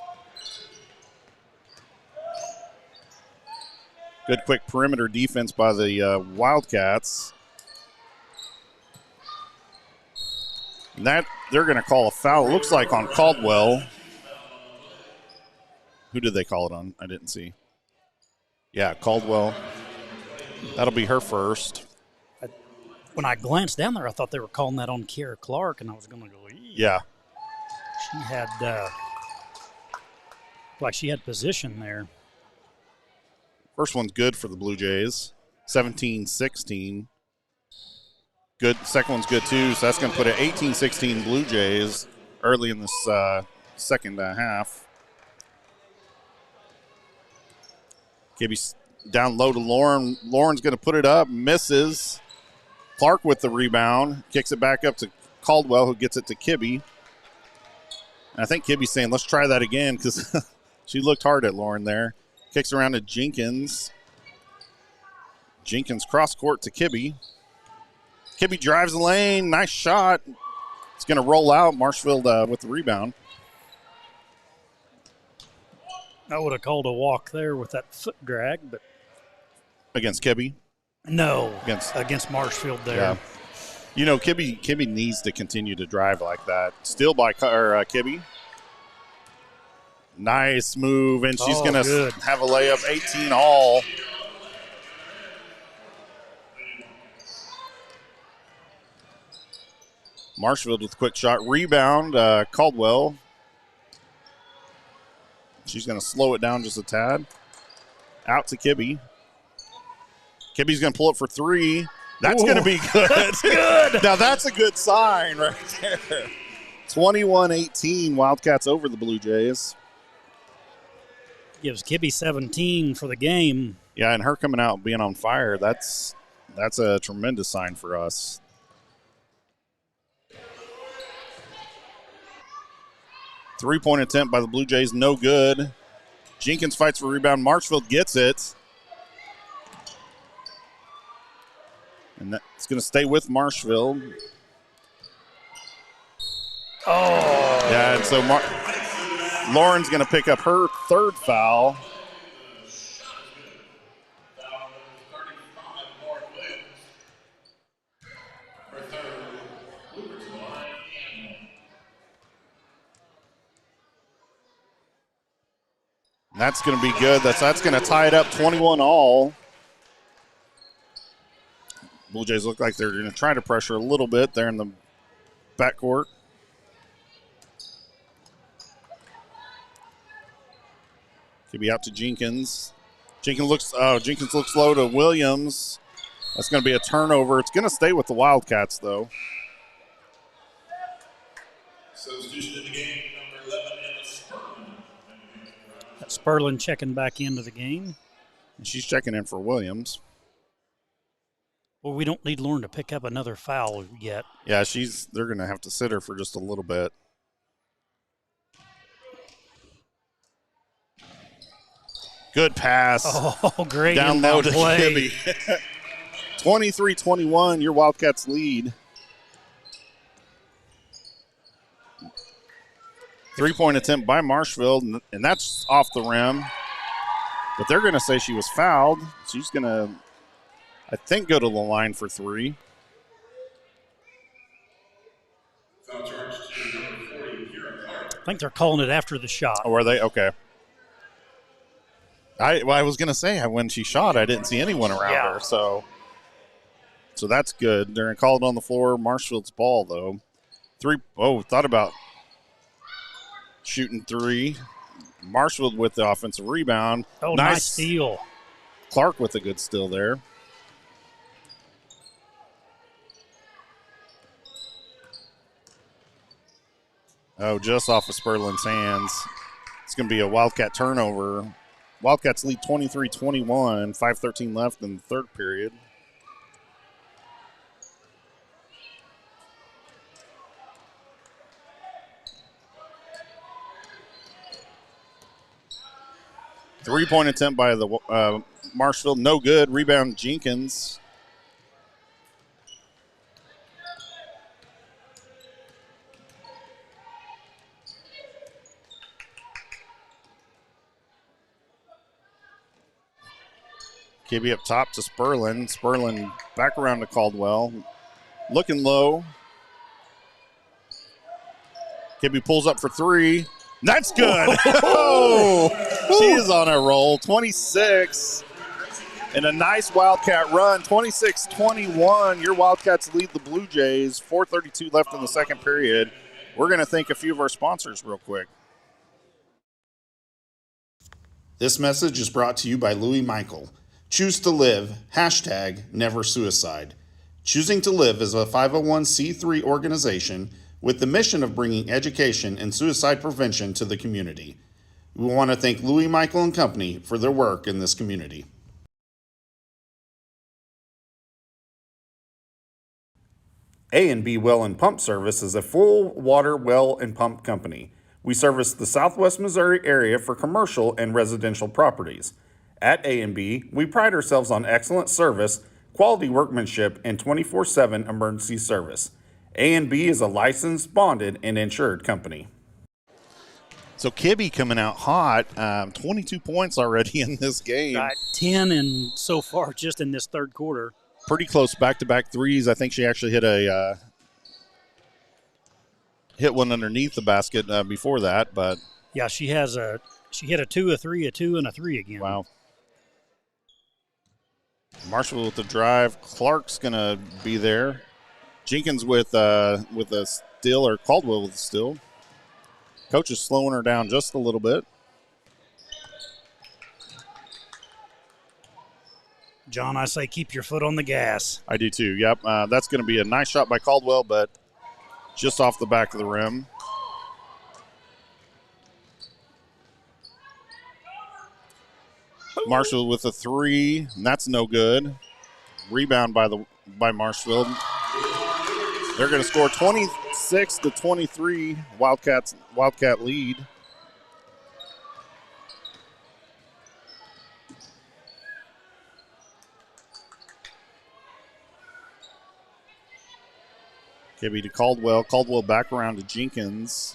Good quick perimeter defense by the Wildcats. And that they're going to call a foul. It looks like on Caldwell. Who did they call it on? I didn't see. Yeah, Caldwell. That'll be her first. When I glanced down there, I thought they were calling that on Kiera Clark, and I was going to go, yeah. She had, she had position there. First one's good for the Blue Jays. 17-16. Good. Second one's good, too, so that's going to put it 18-16 Blue Jays early in this second half. Kibby's down low to Lauren. Lauren's going to put it up, misses. Clark with the rebound, kicks it back up to Caldwell, who gets it to Kibby. And I think Kibby's saying, let's try that again, because she looked hard at Lauren there. Kicks around to Jenkins. Jenkins cross court to Kibby. Kibby drives the lane. Nice shot. It's going to roll out. Marshfield with the rebound. I would have called a walk there with that foot drag, but against Kibby? No, against Marshfield there. Yeah. Kibby needs to continue to drive like that. Steal by Kibby. Nice move, and she's going to have a layup, 18 all. Marshfield with a quick shot. Rebound, Caldwell. She's going to slow it down just a tad. Out to Kibby. Kibby's going to pull it for three. That's going to be good. That's good. Now that's a good sign right there. 21-18, Wildcats over the Blue Jays. Gives Kibby 17 for the game. Yeah, and her coming out being on fire, that's a tremendous sign for us. Three-point attempt by the Blue Jays, no good. Jenkins fights for rebound. Marshfield gets it. And that's going to stay with Marshfield. Oh. Yeah, and so Lauren's going to pick up her third foul. That's going to be good. That's going to tie it up 21-all. Blue Jays look like they're going to try to pressure a little bit there in the backcourt. Could be out to Jenkins. Jenkins looks low to Williams. That's going to be a turnover. It's going to stay with the Wildcats, though. Substitution in the game, number 11, Emma Spurlin. Spurlin checking back into the game. And she's checking in for Williams. Well, we don't need Lauren to pick up another foul yet. Yeah, they're going to have to sit her for just a little bit. Good pass. Oh, great. Down low to play. Kibbe. 23-21, your Wildcats lead. 3-point attempt by Marshfield, and that's off the rim. But they're going to say she was fouled. She's going to, I think, go to the line for 3. Foul charge to number 40, Kira Clark. I think they're calling it after the shot. Oh, are they? Okay. I was going to say, when she shot, I didn't see anyone around her. So that's good. They're going to call it on the floor. Marshfield's ball, though. Thought about shooting 3. Marshfield with the offensive rebound. Oh, nice steal. Clark with a good steal there. Oh, just off of Spurlin's hands. It's going to be a Wildcat turnover. Wildcats lead 23-21, 5:13 left in the third period. Three-point attempt by the Marshfield, no good. Rebound Jenkins. Kibbe up top to Spurlin. Spurlin back around to Caldwell. Looking low. Kibbe pulls up for 3. That's good. Oh, she is on a roll. 26. And a nice Wildcat run. 26-21. Your Wildcats lead the Blue Jays. 4:32 left in the second period. We're going to thank a few of our sponsors real quick. This message is brought to you by Louis Michael. Choose to live, #never suicide. Choosing to Live is a 501c3 organization with the mission of bringing education and suicide prevention to the community. We want to thank Louis Michael and Company for their work in this community. A&B Well and Pump Service is a full water well and pump company. We service the Southwest Missouri area for commercial and residential properties. At A&B, we pride ourselves on excellent service, quality workmanship, and 24/7 emergency service. A&B is a licensed, bonded, and insured company. So Kibbe coming out hot, 22 points already in this game. Got 10 and so far just in this third quarter. Pretty close back-to-back threes. I think she actually hit one underneath the basket before that, but yeah, she hit a 2, a 3, a 2, and a 3 again. Wow. Marshall with the drive. Clark's gonna be there. Jenkins with a steal, or Caldwell with a steal. Coach is slowing her down just a little bit. John, I say keep your foot on the gas. I do too. Yep. That's going to be a nice shot by Caldwell, but just off the back of the rim. Marshall with a 3, and that's no good. Rebound by Marshfield. They're going to score 26-23. Wildcat lead. Kibbe to Caldwell. Caldwell back around to Jenkins.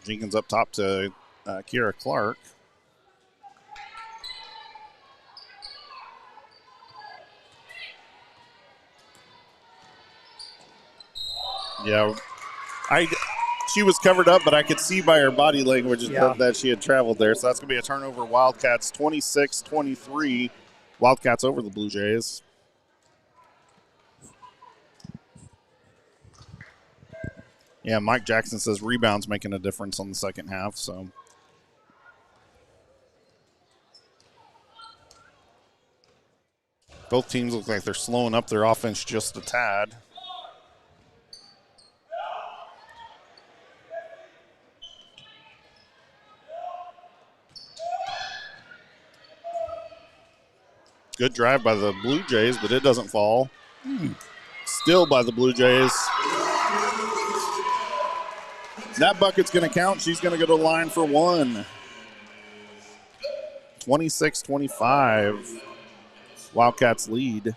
Jenkins up top to Kira Clark. Yeah, she was covered up, but I could see by her body language that she had traveled there. So that's going to be a turnover. Wildcats 26-23. Wildcats over the Blue Jays. Yeah, Mike Jackson says rebounds making a difference on the second half. So both teams look like they're slowing up their offense just a tad. Good drive by the Blue Jays, but it doesn't fall. Still by the Blue Jays. That bucket's going to count. She's going to go to the line for one. 26-25. Wildcats lead.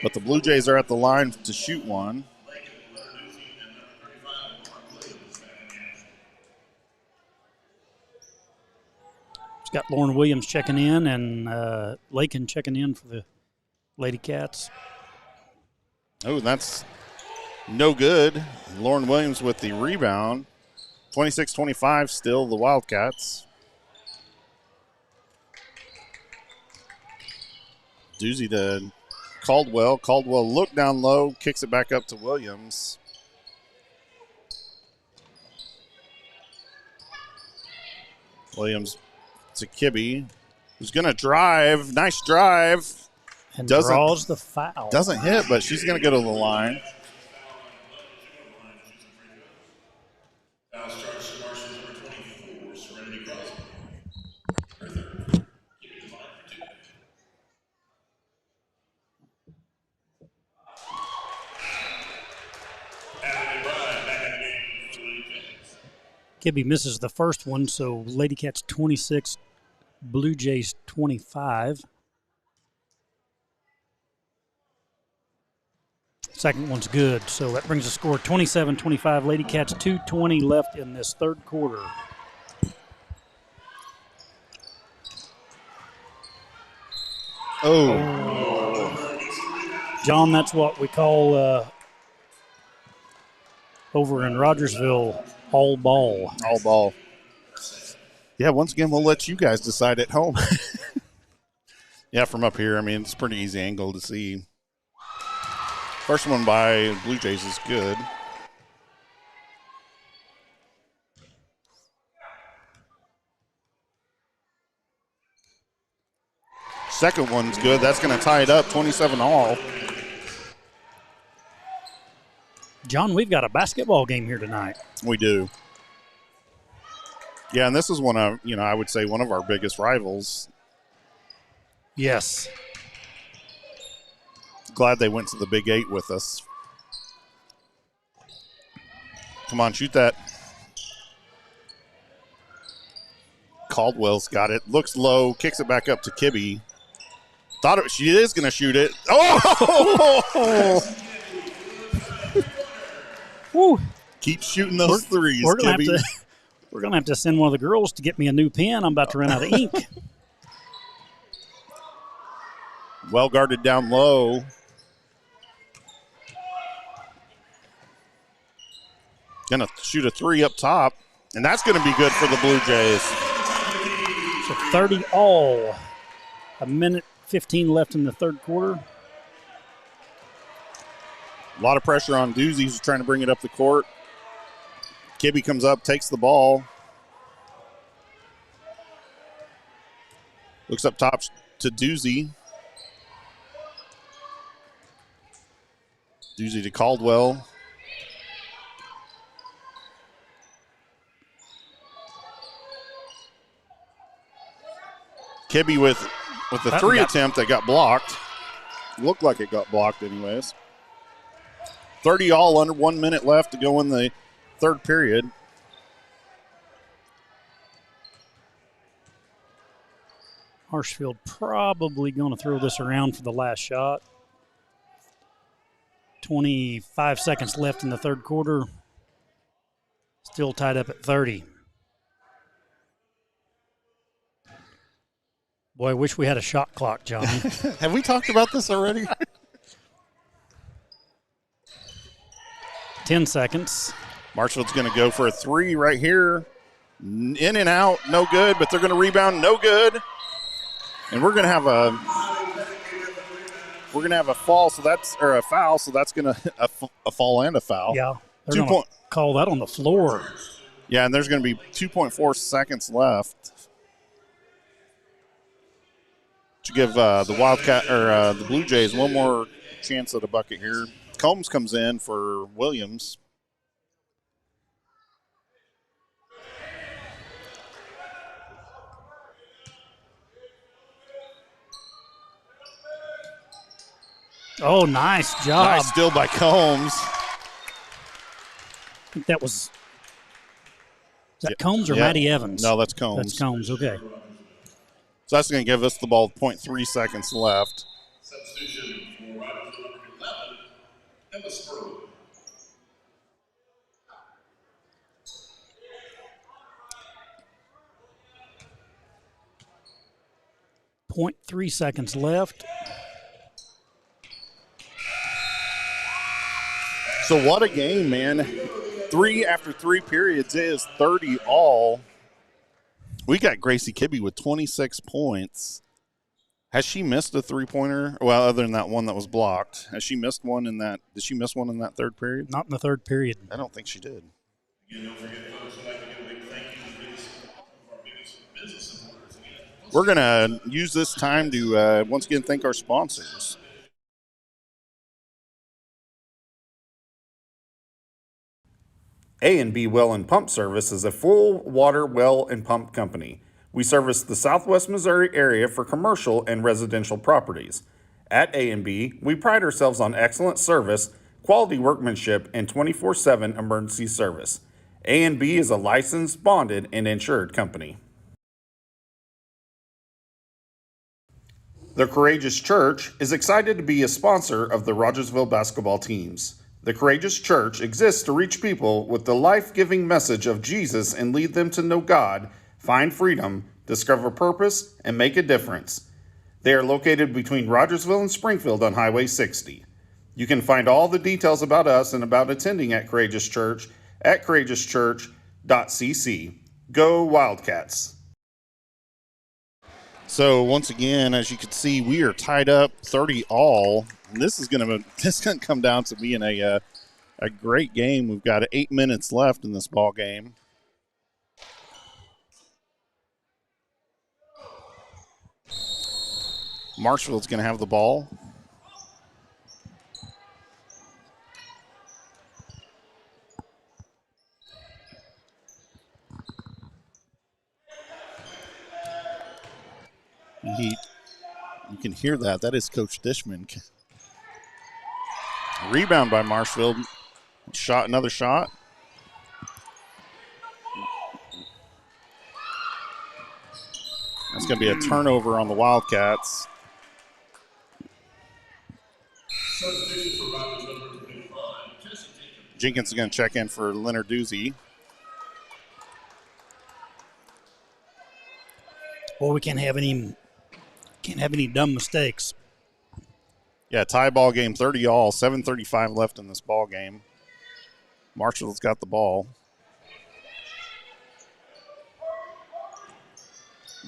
But the Blue Jays are at the line to shoot one. Got Lauren Williams checking in and Lakin checking in for the LadyCats. Oh, that's no good. Lauren Williams with the rebound. 26-25 still the Wildcats. Doozy to Caldwell. Caldwell looked down low, kicks it back up to Williams. Williams to Kibbe, who's going to drive. Nice drive. And draws the foul. Doesn't hit, but she's going to go to the line. Foul starts to Marshfield number 24, Serenity Crosby. Kibbe misses the first one, so LadyCats 26, Blue Jays 25. Second one's good, so that brings the score 27-25. LadyCats 2:20 left in this third quarter. Oh. John, that's what we call over in Rogersville, all ball. All ball. Yeah, once again, we'll let you guys decide at home. Yeah, from up here, I mean, it's a pretty easy angle to see. First one by Blue Jays is good. Second one's good. That's going to tie it up, 27-all. John, we've got a basketball game here tonight. We do. Yeah, and this is one of, I would say one of our biggest rivals. Yes. Glad they went to the Big 8 with us. Come on, shoot that. Caldwell's got it. Looks low, kicks it back up to Kibbe. She is going to shoot it. Oh! Woo. Keep shooting those threes, Kibbe. We're going to have to send one of the girls to get me a new pen. I'm about to run out of ink. Well guarded down low. Going to shoot a three up top, and that's going to be good for the Blue Jays. So 30 all. A minute 15 left in the third quarter. A lot of pressure on Doozy, who's trying to bring it up the court. Kibbe comes up, takes the ball. Looks up top to Doozy. Doozy to Caldwell. Kibbe with the three attempt that got blocked. Looked like it got blocked anyways. 30 all, under 1 minute left to go in the third period. Marshfield probably going to throw this around for the last shot. 25 seconds left in the third quarter. Still tied up at 30. Boy, I wish we had a shot clock, John. Have we talked about this already? 10 seconds. Marshfield's going to go for a three right here. In and out, no good, but they're going to rebound, no good. And we're going to have a fall, so that's or a foul, so that's going to a fall and a foul. Yeah, they're going to call that on the floor. Yeah, and there's going to be 2.4 seconds left to give the Wildcat or the Blue Jays one more chance at a bucket here. Combs comes in for Williams. Oh, nice job. Nice steal by Combs. I think that was – is that Combs or Matty Evans? No, that's Combs. That's Combs, okay. So that's going to give us the ball with 0.3 seconds left. Substitution for Rogers number 11, Emma Spurley. 0.3 seconds left. So what a game, man. Three after three periods is 30 all. We got Gracie Kibbe with 26 points. Has she missed a three-pointer? Well, other than that one that was blocked. Has she missed one in that? Did she miss one in that third period? Not in the third period. I don't think she did. Again, don't forget, folks, I'd like to give a big thank you to our biggest business supporters. Again, We're going to use this time to once again thank our sponsors. A&B Well and Pump Service is a full water well and pump company. We service the Southwest Missouri area for commercial and residential properties. At A&B, we pride ourselves on excellent service, quality workmanship, and 24/7 emergency service. A&B is a licensed, bonded, and insured company. The Courageous Church is excited to be a sponsor of the Rogersville basketball teams. The Courageous Church exists to reach people with the life-giving message of Jesus and lead them to know God, find freedom, discover purpose, and make a difference. They are located between Rogersville and Springfield on Highway 60. You can find all the details about us and about attending at Courageous Church at courageouschurch.cc. Go Wildcats! So once again, as you can see, we are tied up 30 all. And this is going to come down to being a great game. We've got 8 minutes left in this ball game. Marshfield's going to have the ball. You can hear that. That is Coach Dishman. Rebound by Marshfield. Another shot. That's going to be a turnover on the Wildcats. Jenkins is going to check in for Leonard Doozy. Well, we can't have any dumb mistakes. Yeah, tie ball game, 30 all, 7:35 left in this ball game. Marshall's got the ball.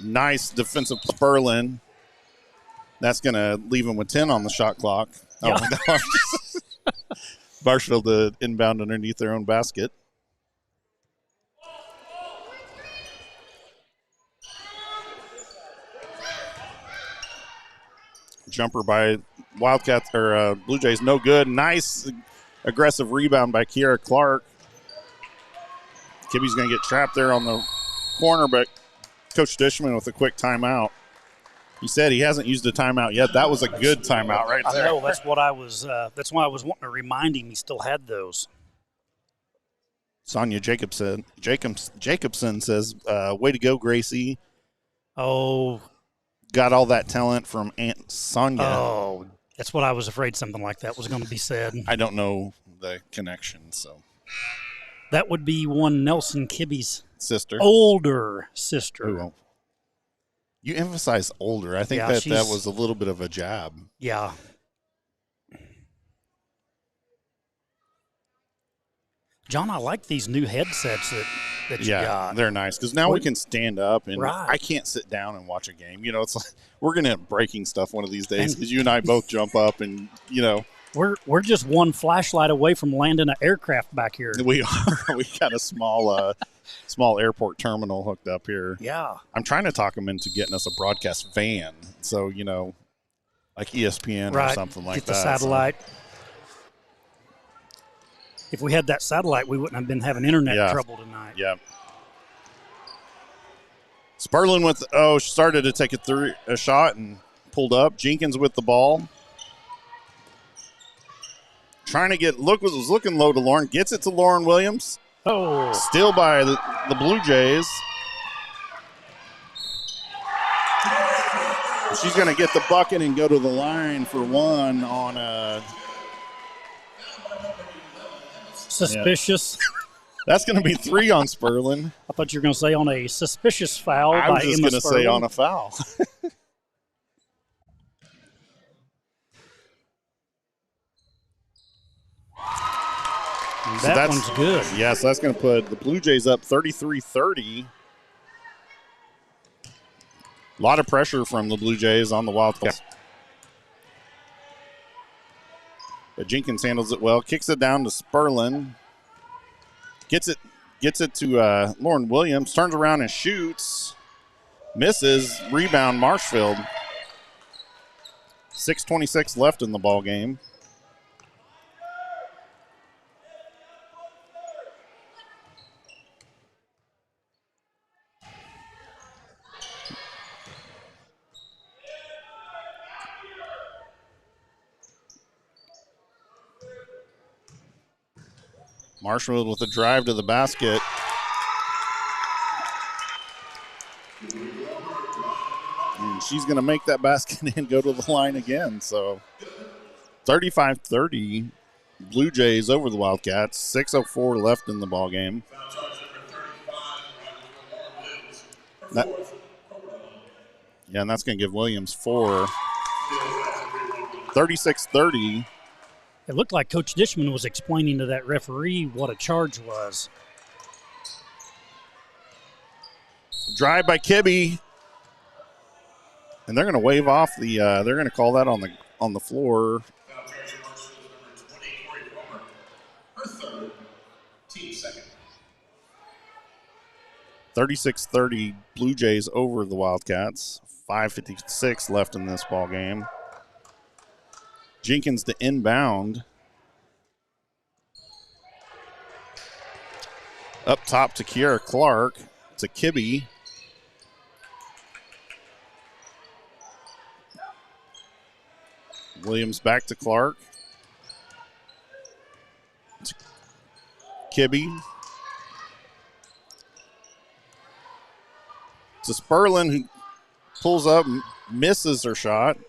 Nice defensive Spurlin. That's going to leave him with 10 on the shot clock. Yeah. Oh, my gosh. Marshfield to inbound underneath their own basket. Jumper by Wildcats or Blue Jays, no good. Nice aggressive rebound by Kiera Clark. Kibbe's going to get trapped there on the corner, but Coach Dishman with a quick timeout. He said he hasn't used a timeout yet. That was a good timeout right there. I know. That's what I was. That's why I was wanting to remind him he still had those. Sonia Jacobson says, "Way to go, Gracie." Oh, got all that talent from Aunt Sonia. Oh, that's what I was afraid something like that was going to be said. I don't know the connection, so that would be one Nelson Kibbe's sister, older sister. Ooh. You emphasize older. I think that was a little bit of a jab. Yeah. John, I like these new headsets that you got. They're nice because now we can stand up, and Right. I can't sit down and watch a game. You know, it's like we're going to end up breaking stuff one of these days because you and I both jump up and, you know. We're just one flashlight away from landing an aircraft back here. We are. We got a small airport terminal hooked up here. Yeah. I'm trying to talk them into getting us a broadcast van. So, you know, like ESPN or something like Get that. the satellite. So. If we had that satellite, we wouldn't have been having internet trouble tonight. Yeah. Sperlin started to take a shot and pulled up. Jenkins with the ball. Trying to was looking low to Lauren. Gets it to Lauren Williams. Oh. Still by the Blue Jays. She's going to get the bucket and go to the line for one on a suspicious. Yeah. That's going to be 3 on Sperlin. I thought you were going to say on a suspicious foul by Emma Sperlin. I was just going to say on a foul. That one's good. Yeah, so that's going to put the Blue Jays up 33-30. A lot of pressure from the Blue Jays on the Wildcats. But Jenkins handles it well. Kicks it down to Sperlin. Gets it to Lauren Williams. Turns around and shoots. Misses. Rebound Marshfield. 6:26 left in the ball game. Marshfield with a drive to the basket. And she's going to make that basket and go to the line again. So 35-30, Blue Jays over the Wildcats. 6:04 left in the ball game. And that's going to give Williams 4. 36-30. It looked like Coach Dishman was explaining to that referee what a charge was. Drive by Kibbe. And they're going to wave off the they're going to call that on the floor. 36-30 Blue Jays over the Wildcats. 5:56 left in this ball game. Jenkins to inbound. Up top to Kiara Clark. To Kibbe. Williams back to Clark. To Kibbe. To Sperlin, who pulls up, misses her shot.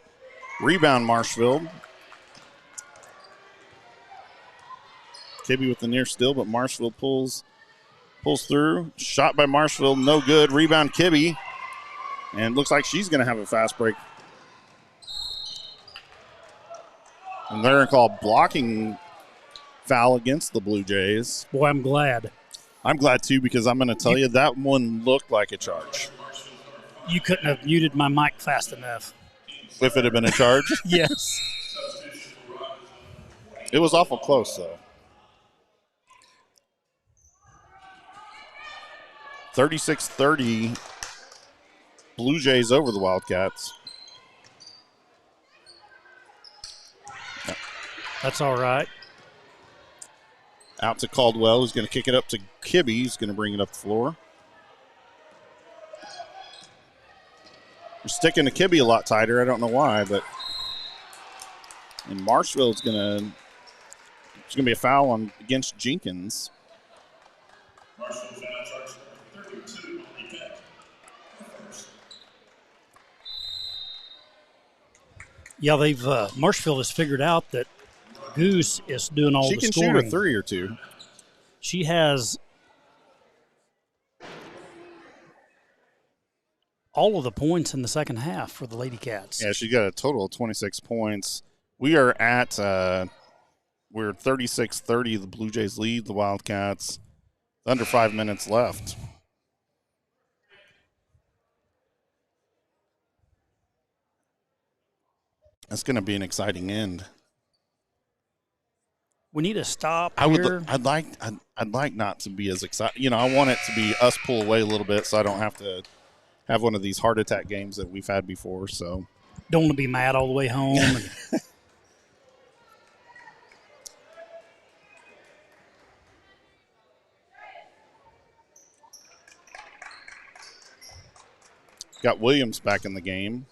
Rebound Marshfield. Kibbe with the near steal, but Marshfield pulls through. Shot by Marshfield, no good. Rebound Kibbe. And looks like she's going to have a fast break. And they're going to call blocking foul against the Blue Jays. Boy, I'm glad. I'm glad, too, because I'm going to tell you that one looked like a charge. You couldn't have muted my mic fast enough. If it had been a charge? Yes. It was awful close, though. 36-30, Blue Jays over the Wildcats. That's all right. Out to Caldwell, who's going to kick it up to Kibbe. He's going to bring it up the floor. We're sticking to Kibbe a lot tighter. I don't know why, but and Marshfield's going to. It's going to be a foul against Jenkins. Yeah, they've Marshfield has figured out that Goose is doing all the scoring. She can shoot a 3 or 2. She has all of the points in the second half for the LadyCats. Yeah, she got a total of 26 points. We're at we're 36-30. The Blue Jays lead the Wildcats. Under 5 minutes left. That's going to be an exciting end. We need a stop I'd like not to be as excited. You know, I want it to be us pull away a little bit so I don't have to have one of these heart attack games that we've had before. So don't want to be mad all the way home. Got Williams back in the game.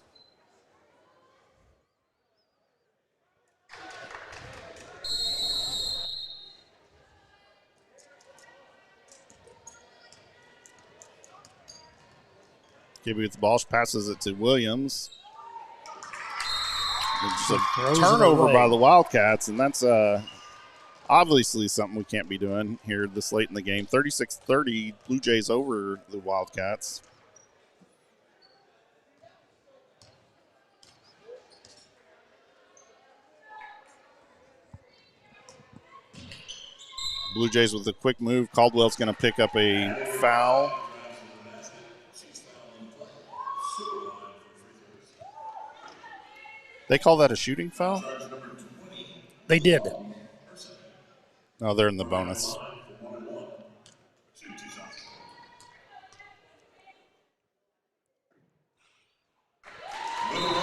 Gibby with the ball, passes it to Williams. It's a turnover by the Wildcats, and that's obviously something we can't be doing here this late in the game. 36-30, Blue Jays over the Wildcats. Blue Jays with a quick move. Caldwell's going to pick up a foul. They call that a shooting foul? They did. No, they're in the bonus.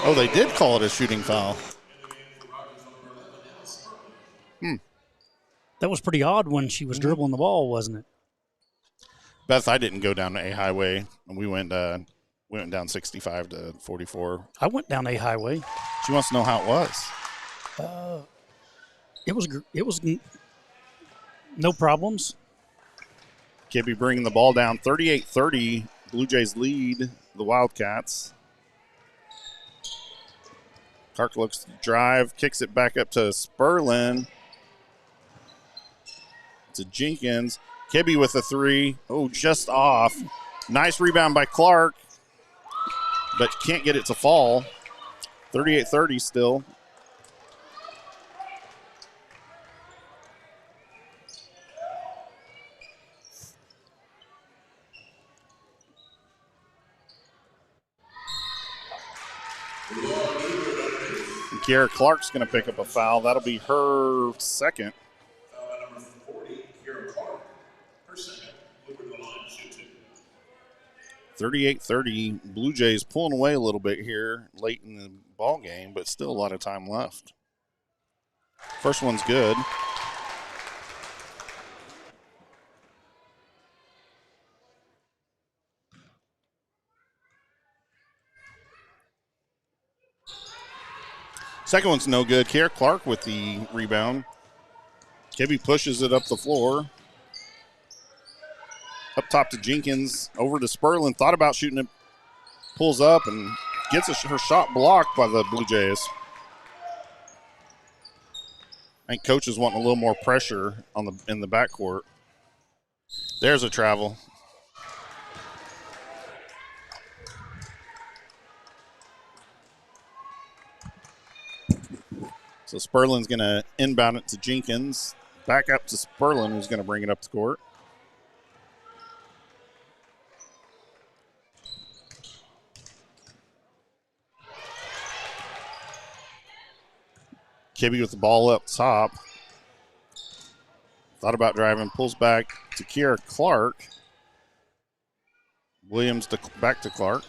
Oh, they did call it a shooting foul. That was pretty odd when she was dribbling the ball, wasn't it? Beth, I didn't go down to A Highway. We went down 65-44. I went down A Highway. She wants to know how it was. It was no problems. Kibbe bringing the ball down. 38-30. Blue Jays lead the Wildcats. Clark looks to drive, kicks it back up to Sperlin. To Jenkins. Kibbe with a three. Oh, just off. Nice rebound by Clark, but can't get it to fall. 38-30 still. And Kiara Clark's going to pick up a foul. That'll be her second. 38-30. Blue Jays pulling away a little bit here late in the ball game, but still a lot of time left. First one's good. Second one's no good. Kiara Clark with the rebound. Kibbe pushes it up the floor. Up top to Jenkins, over to Sperlin. Thought about shooting it, pulls up and gets her shot blocked by the Blue Jays. I think coach is wanting a little more pressure in the backcourt. There's a travel. So Sperlin's going to inbound it to Jenkins. Back up to Sperlin, who's going to bring it up to court. Kibbe with the ball up top. Thought about driving, pulls back to Kiara Clark. Williams back to Clark.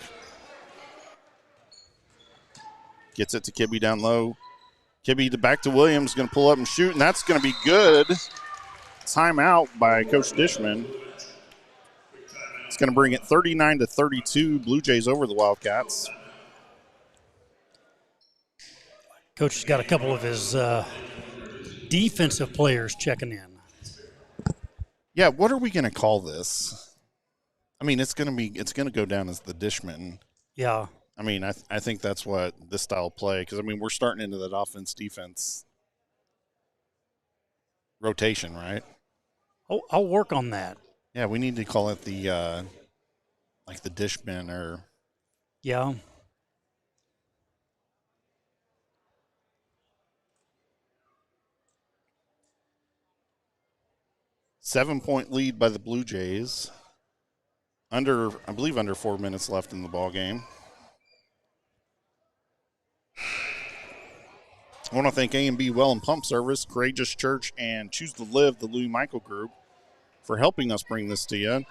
Gets it to Kibbe down low. Kibbe back to Williams, going to pull up and shoot, and that's going to be good. Timeout by Coach Dishman. It's going to bring it 39-32. Blue Jays over the Wildcats. Coach has got a couple of his defensive players checking in. Yeah, what are we going to call this? I mean, it's going to go down as the Dishman. Yeah. I mean, I think that's what this style of play, because I mean we're starting into that offense-defense rotation, right? Oh, I'll work on that. Yeah, we need to call it the like the Dishman or yeah. 7-point lead by the Blue Jays. I believe under 4 minutes left in the ball game. I want to thank A&B Well and Pump Service, Courageous Church, and Choose to Live, the Louis Michael Group, for helping us bring this to you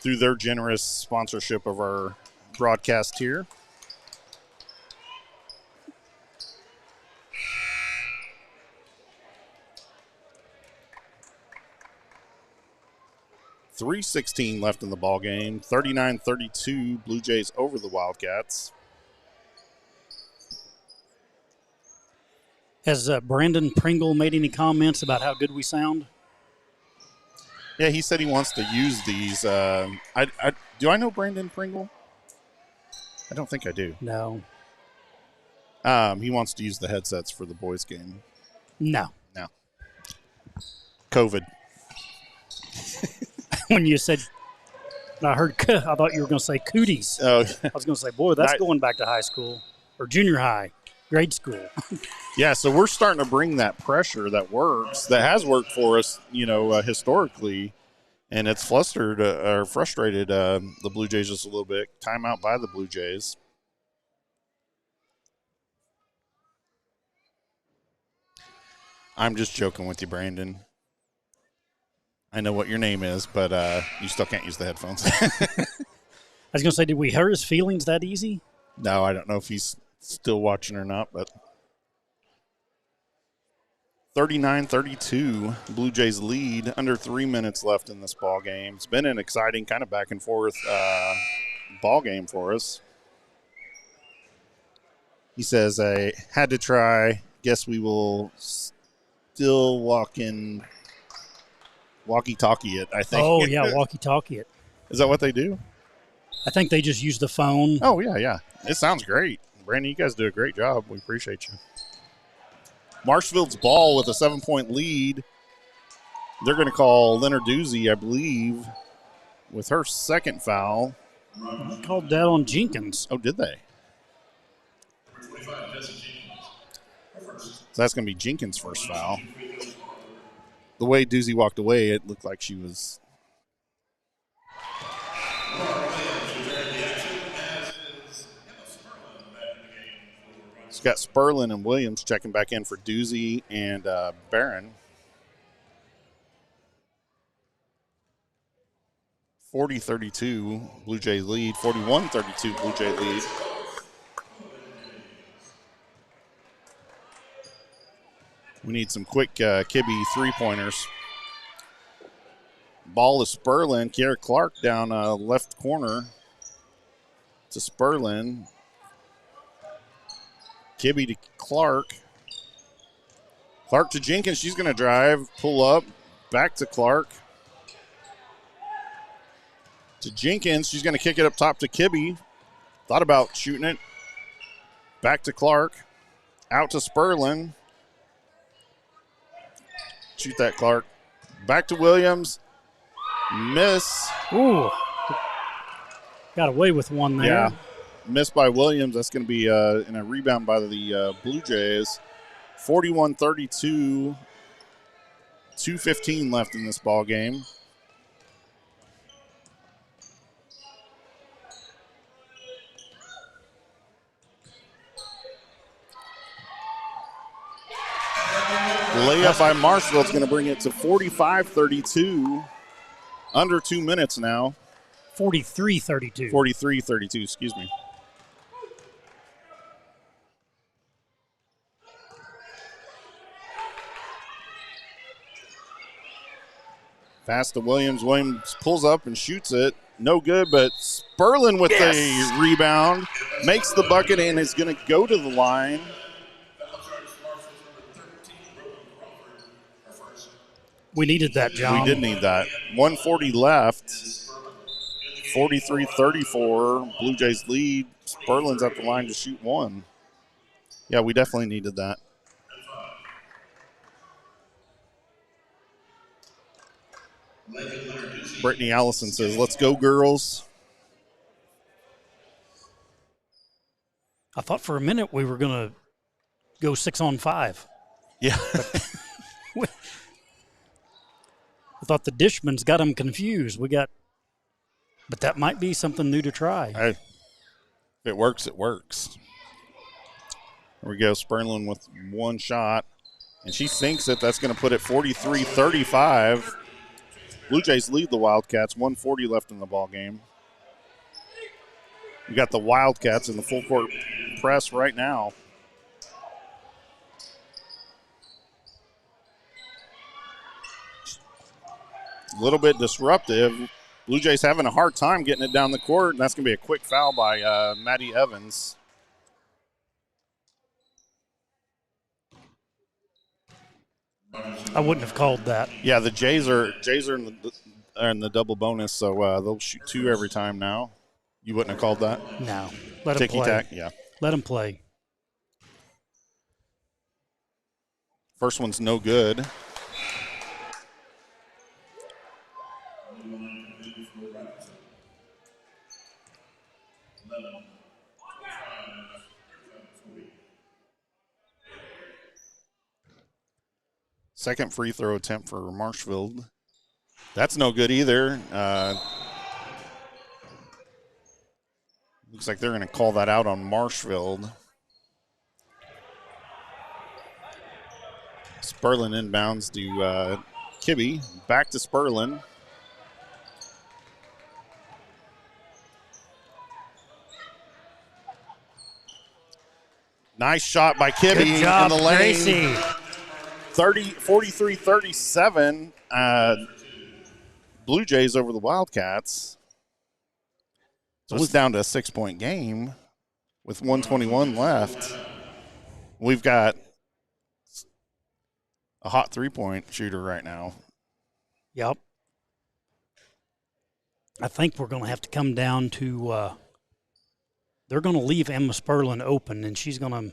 through their generous sponsorship of our broadcast here. .316 left in the ball game. 39-32, Blue Jays over the Wildcats. Has Brandon Pringle made any comments about how good we sound? Yeah, he said he wants to use these. Do I know Brandon Pringle? I don't think I do. No. He wants to use the headsets for the boys' game. No. COVID. When you said, I heard, I thought you were going to say cooties. Oh, I was going to say, boy, that's going back to high school or junior high, grade school. Yeah, so we're starting to bring that pressure that works, that has worked for us, historically, and it's frustrated the Blue Jays just a little bit. Timeout by the Blue Jays. I'm just joking with you, Brandon. I know what your name is, but you still can't use the headphones. I was going to say, did we hurt his feelings that easy? No, I don't know if he's still watching or not, but 39-32, Blue Jays lead, under 3 minutes left in this ball game. It's been an exciting kind of back and forth ball game for us. He says, I had to try. Guess we will still walkie-talkie it, I think. Oh, yeah, walkie-talkie it. Is that what they do? I think they just use the phone. Oh, yeah. It sounds great. Brandon, you guys do a great job. We appreciate you. Marshfield's ball with a 7-point lead. They're going to call Lenarduzzi, I believe, with her second foul. They called that on Jenkins. Oh, did they? So that's going to be Jenkins' first foul. The way Doozy walked away, it looked like she was. It's got Sperlin and Williams checking back in for Doozy and Barron. 40-32, Blue Jay lead. 41-32, Blue Jay lead. We need some quick Kibbe three-pointers. Ball is Sperlin. Kiera Clark down left corner to Sperlin. Kibbe to Clark. Clark to Jenkins. She's going to drive, pull up, back to Clark. To Jenkins. She's going to kick it up top to Kibbe. Thought about shooting it. Back to Clark. Out to Sperlin. Shoot that, Clark. Back to Williams. Miss. Ooh. Got away with one there. Yeah. Missed by Williams. That's going to be in a rebound by the Blue Jays. 41-32. 2:15 left in this ball game. Layup by Marshfield is going to bring it to 45-32. Under 2 minutes now. 43-32. 43-32, excuse me. Pass to Williams. Williams pulls up and shoots it. No good, but Sperlin with the rebound. Makes the bucket and is going to go to the line. We needed that, John. We did need that. 1:40 left. 43-34. Blue Jays lead. Sperlin's at the line to shoot one. Yeah, we definitely needed that. Brittany Allison says, let's go, girls. I thought for a minute we were going to go 6-on-5. Yeah. I thought the Dishman's got them confused. But that might be something new to try. If it works, it works. Here we go, Sperlin with one shot, and she sinks it. That's going to put it 43-35. Blue Jays lead the Wildcats, 1:40 left in the ball game. We got the Wildcats in the full court press right now. A little bit disruptive. Blue Jays having a hard time getting it down the court, and that's going to be a quick foul by Maddie Evans. I wouldn't have called that. Yeah, the Jays are in the double bonus, so they'll shoot 2 every time now. You wouldn't have called that? No. Let them play. Ticky-tack, yeah. Let them play. First one's no good. Second free throw attempt for Marshfield. That's no good either. Looks like they're going to call that out on Marshfield. Sperlin inbounds to Kibbe. Back to Sperlin. Nice shot by Kibbe Good job, in the lane. Gracie. 43-37. Blue Jays over the Wildcats. So it's down to a 6-point game with 1:21 left. We've got a hot 3-point shooter right now. Yep. I think we're going to have to come down to they're going to leave Emma Sperlin open, and she's going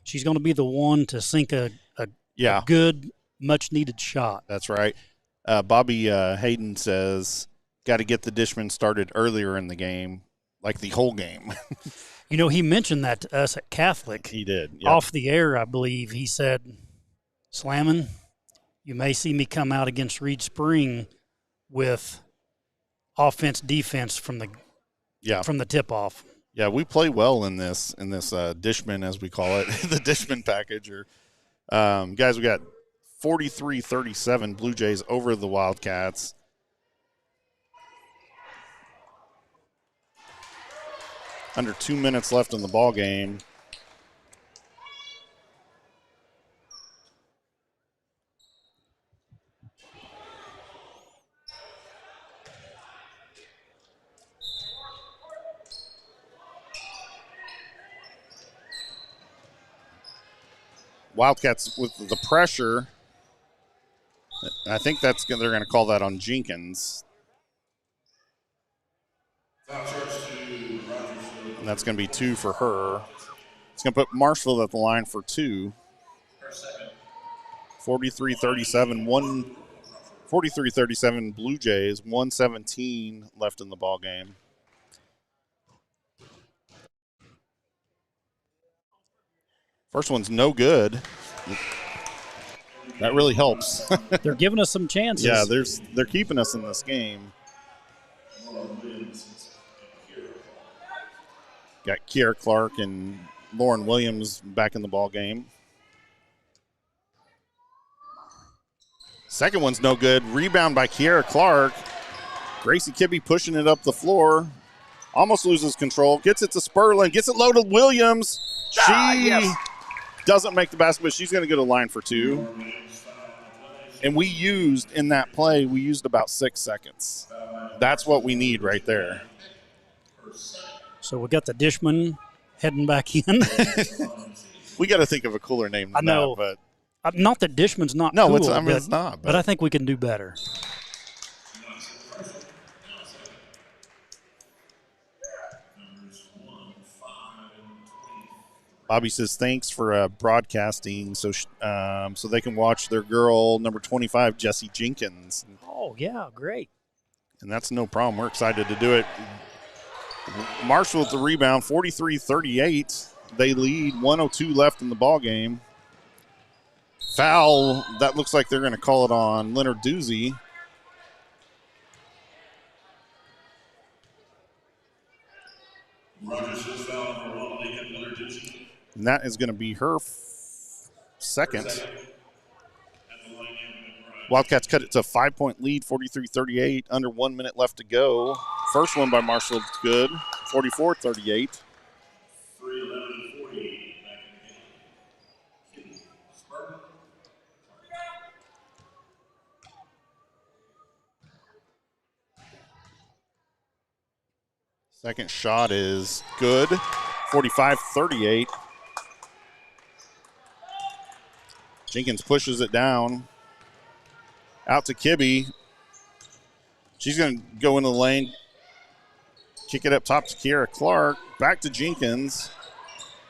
to be the one to sink a good, much-needed shot. That's right. Bobby Hayden says, got to get the Dishman started earlier in the game, like the whole game. You know, he mentioned that to us at Catholic. He did. Yep. Off the air, I believe. He said, Slammin', you may see me come out against Reed Spring with offense, defense from the tip-off. Yeah, we play well in this Dishman, as we call it, the Dishman package. Guys, we got 43-37 Blue Jays over the Wildcats. Under 2 minutes left in the ball game. Wildcats with the pressure. I think they're going to call that on Jenkins. And that's going to be 2 for her. It's going to put Marshfield at the line for 2. 43-37, 43-37 Blue Jays, 1:17 left in the ball game. First one's no good. That really helps. They're giving us some chances. Yeah, they're keeping us in this game. Got Kiera Clark and Lauren Williams back in the ball game. Second one's no good. Rebound by Kiera Clark. Gracie Kibbe pushing it up the floor. Almost loses control. Gets it to Sperlin. Gets it loaded to Williams. She doesn't make the basket, but she's going to go to the line for 2. And we used about 6 seconds. That's what we need right there. So we got the Dishman heading back in. We got to think of a cooler name than that. But not that Dishman's not cool. No, it's not. But I think we can do better. Bobby says thanks for broadcasting so they can watch their girl, number 25, Jessie Jenkins. Oh, yeah, great. And that's no problem. We're excited to do it. Marshall with the rebound, 43-38. They lead, 1:02 left in the ball game. Foul, that looks like they're going to call it on Leonard Doozy. And that is going to be her second. Wildcats cut it to a 5-point lead, 43-38, under 1 minute left to go. First one by Marshfield is good, 44-38. Second shot is good, 45-38. Jenkins pushes it down. Out to Kibbe. She's going to go into the lane. Kick it up top to Kiera Clark. Back to Jenkins.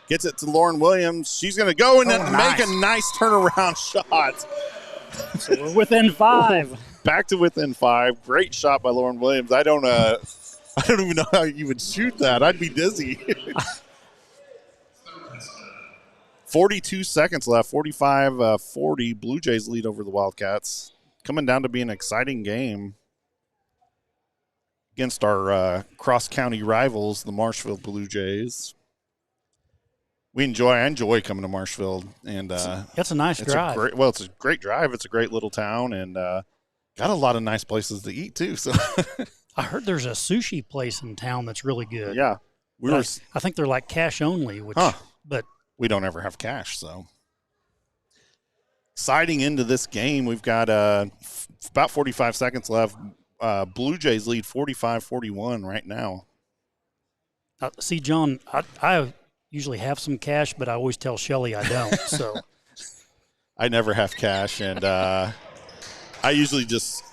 Gets it to Lauren Williams. She's going to go and make a nice turnaround shot. So we're within 5. Back to within 5. Great shot by Lauren Williams. I don't even know how you would shoot that. I'd be dizzy. 42 seconds left. 45-40. Blue Jays lead over the Wildcats. Coming down to be an exciting game against our cross-county rivals, the Marshfield Blue Jays. I enjoy coming to Marshfield, and that's a nice drive. It's a great drive. It's a great little town, and got a lot of nice places to eat too. So I heard there's a sushi place in town that's really good. Yeah, I think they're like cash only, but we don't ever have cash, so. Siding into this game, we've got about 45 seconds left. Blue Jays lead 45-41 right now. See, John, I usually have some cash, but I always tell Shelly I don't. So I never have cash, and I usually just.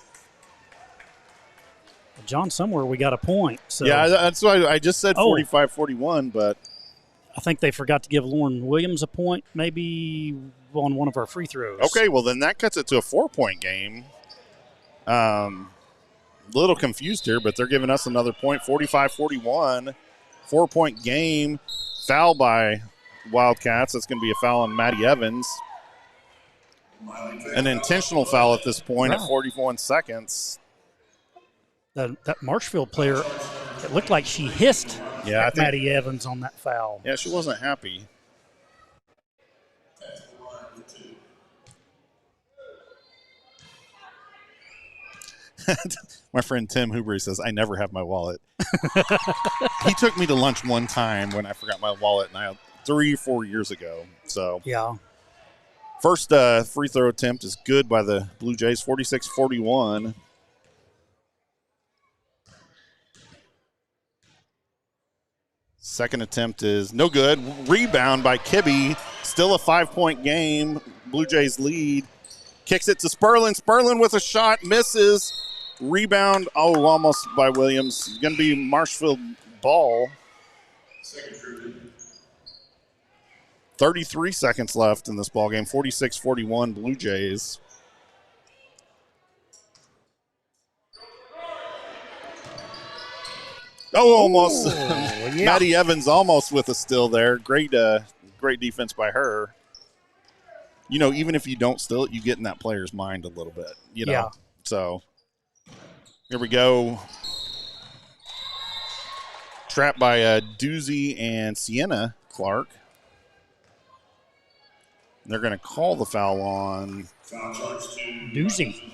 John, somewhere we got a point. So. Yeah, that's why I just said 45-41, but. I think they forgot to give Lauren Williams a point, maybe on one of our free throws. Okay, well, then that cuts it to a 4-point game. Little confused here, but they're giving us another point, 45-41. 4-point game. Foul by Wildcats. That's going to be a foul on Maddie Evans. An intentional foul at this point at 41 seconds. That Marshfield player, it looked like she hissed at Maddie Evans on that foul. Yeah, she wasn't happy. My friend Tim Hubry says, I never have my wallet. He took me to lunch one time when I forgot my wallet 3 or 4 years ago. So yeah. First free throw attempt is good by the Blue Jays, 46-41. Second attempt is no good. Rebound by Kibbe. Still a 5-point game. Blue Jays lead. Kicks it to Sperlin. Sperlin with a shot. Misses. Rebound. Almost by Williams. It's going to be Marshfield ball. 33 seconds left in this ball game. 46-41 Blue Jays. Almost. Yeah. Maddie Evans almost with a steal there. Great defense by her. You know, even if you don't steal it, you get in that player's mind a little bit, you know. Yeah. So, here we go. Trapped by Doozy and Sienna Clark. They're going to call the foul on Doozy.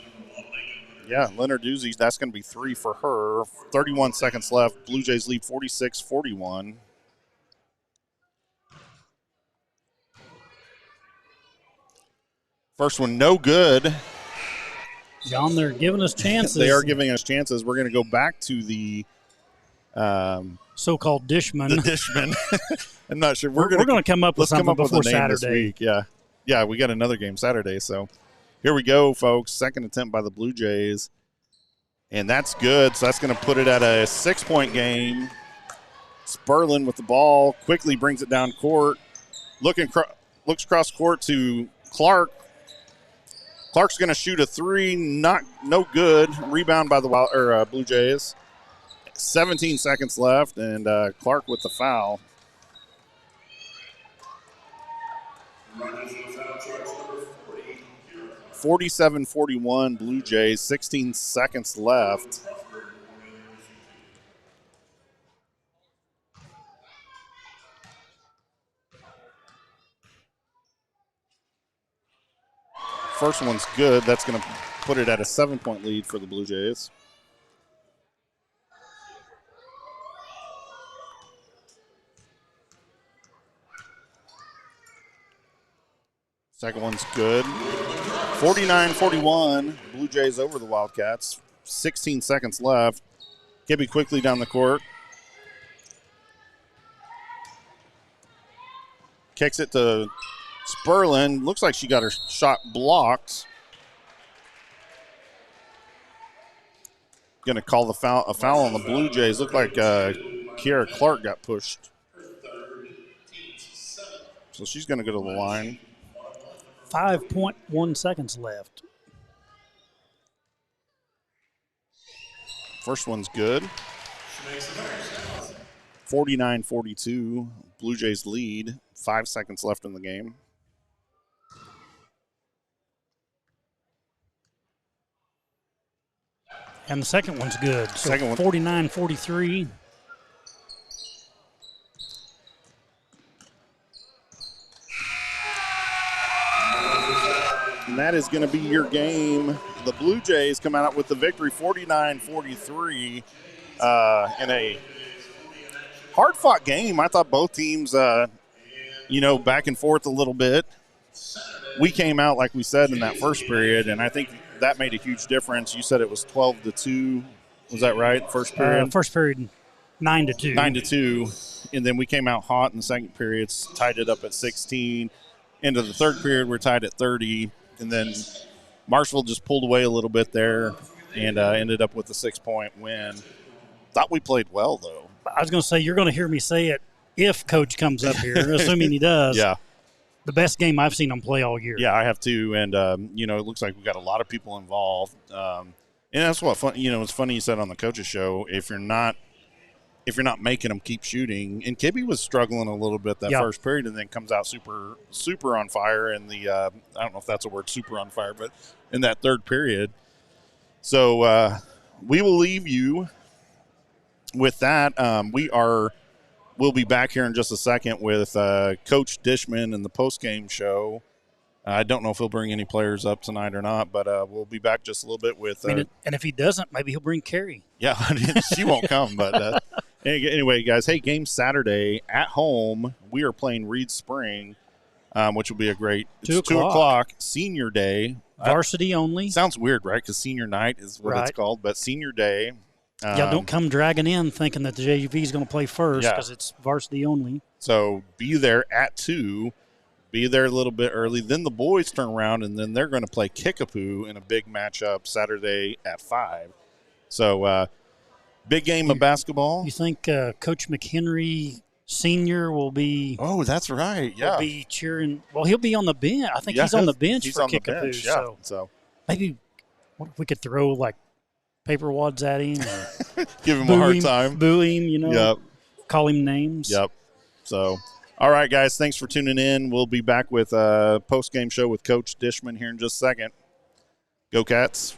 Yeah, Leonard Doozy, that's going to be 3 for her. 31 seconds left. Blue Jays lead 46-41. First one, no good. John, they're giving us chances. They are giving us chances. We're going to go back to the so-called Dishman. The Dishman. I'm not sure. We're going to come up with something before Saturday. This week. Yeah, we got another game Saturday, so. Here we go, folks. Second attempt by the Blue Jays. And that's good. So that's going to put it at a 6-point game. Sperlin with the ball. Quickly brings it down court. Looks across court to Clark. Clark's going to shoot a 3. No good. Rebound by the Blue Jays. 17 seconds left. And Clark with the foul. 47-41 Blue Jays, 16 seconds left. First one's good. That's going to put it at a 7-point lead for the Blue Jays. Second one's good. 49-41, Blue Jays over the Wildcats. 16 seconds left. Kibbe quickly down the court. Kicks it to Sperlin. Looks like she got her shot blocked. Going to call a foul on the Blue Jays. Looked like Kiara Clark got pushed. So she's going to go to the line. 5.1 seconds left. First one's good. 49-42, Blue Jays lead. 5 seconds left in the game. And the second one's good. So Second one. 49-43. And that is going to be your game. The Blue Jays come out with the victory, 49-43, in a hard-fought game. I thought both teams, back and forth a little bit. We came out, like we said, in that first period, and I think that made a huge difference. You said it was 12-2. Was that right, first period? First period, 9-2. 9-2, and then we came out hot in the second period, tied it up at 16. Into the third period, we're tied at 30. And then Marshfield just pulled away a little bit there and ended up with a 6-point win. Thought we played well, though. I was going to say, you're going to hear me say it if Coach comes up here, assuming he does. Yeah. The best game I've seen him play all year. Yeah, I have too. And, it looks like we got a lot of people involved. And that's what fun. It's funny you said on the coach's show, if you're not making them keep shooting, and Kibbe was struggling a little bit that first period, and then comes out super on fire in the I don't know if that's a word, super on fire, but in that third period. So we will leave you with that. We'll be back here in just a second with Coach Dishman and the post-game show. I don't know if he'll bring any players up tonight or not, but we'll be back just a little bit with. And if he doesn't, maybe he'll bring Carrie. Yeah, she won't come, but. Anyway, guys, hey, game Saturday at home. We are playing Reed Spring, which will be a great 2 o'clock senior day. Varsity only. Sounds weird, right? Because senior night is what it's called, but senior day. Don't come dragging in thinking that the JV is going to play first because it's varsity only. So be there at 2. Be there a little bit early. Then the boys turn around, and then they're going to play Kickapoo in a big matchup Saturday at 5. So, big game of basketball. You think Coach McHenry Sr. will be? Oh, that's right. Yeah, will be cheering. Well, he'll be on the bench. I think he's on the bench for Kickapoo. So maybe what if we could throw like paper wads at him, or give him a hard time, boo him. Yep. Call him names. Yep. So, all right, guys, thanks for tuning in. We'll be back with a post game show with Coach Dishman here in just a second. Go Cats.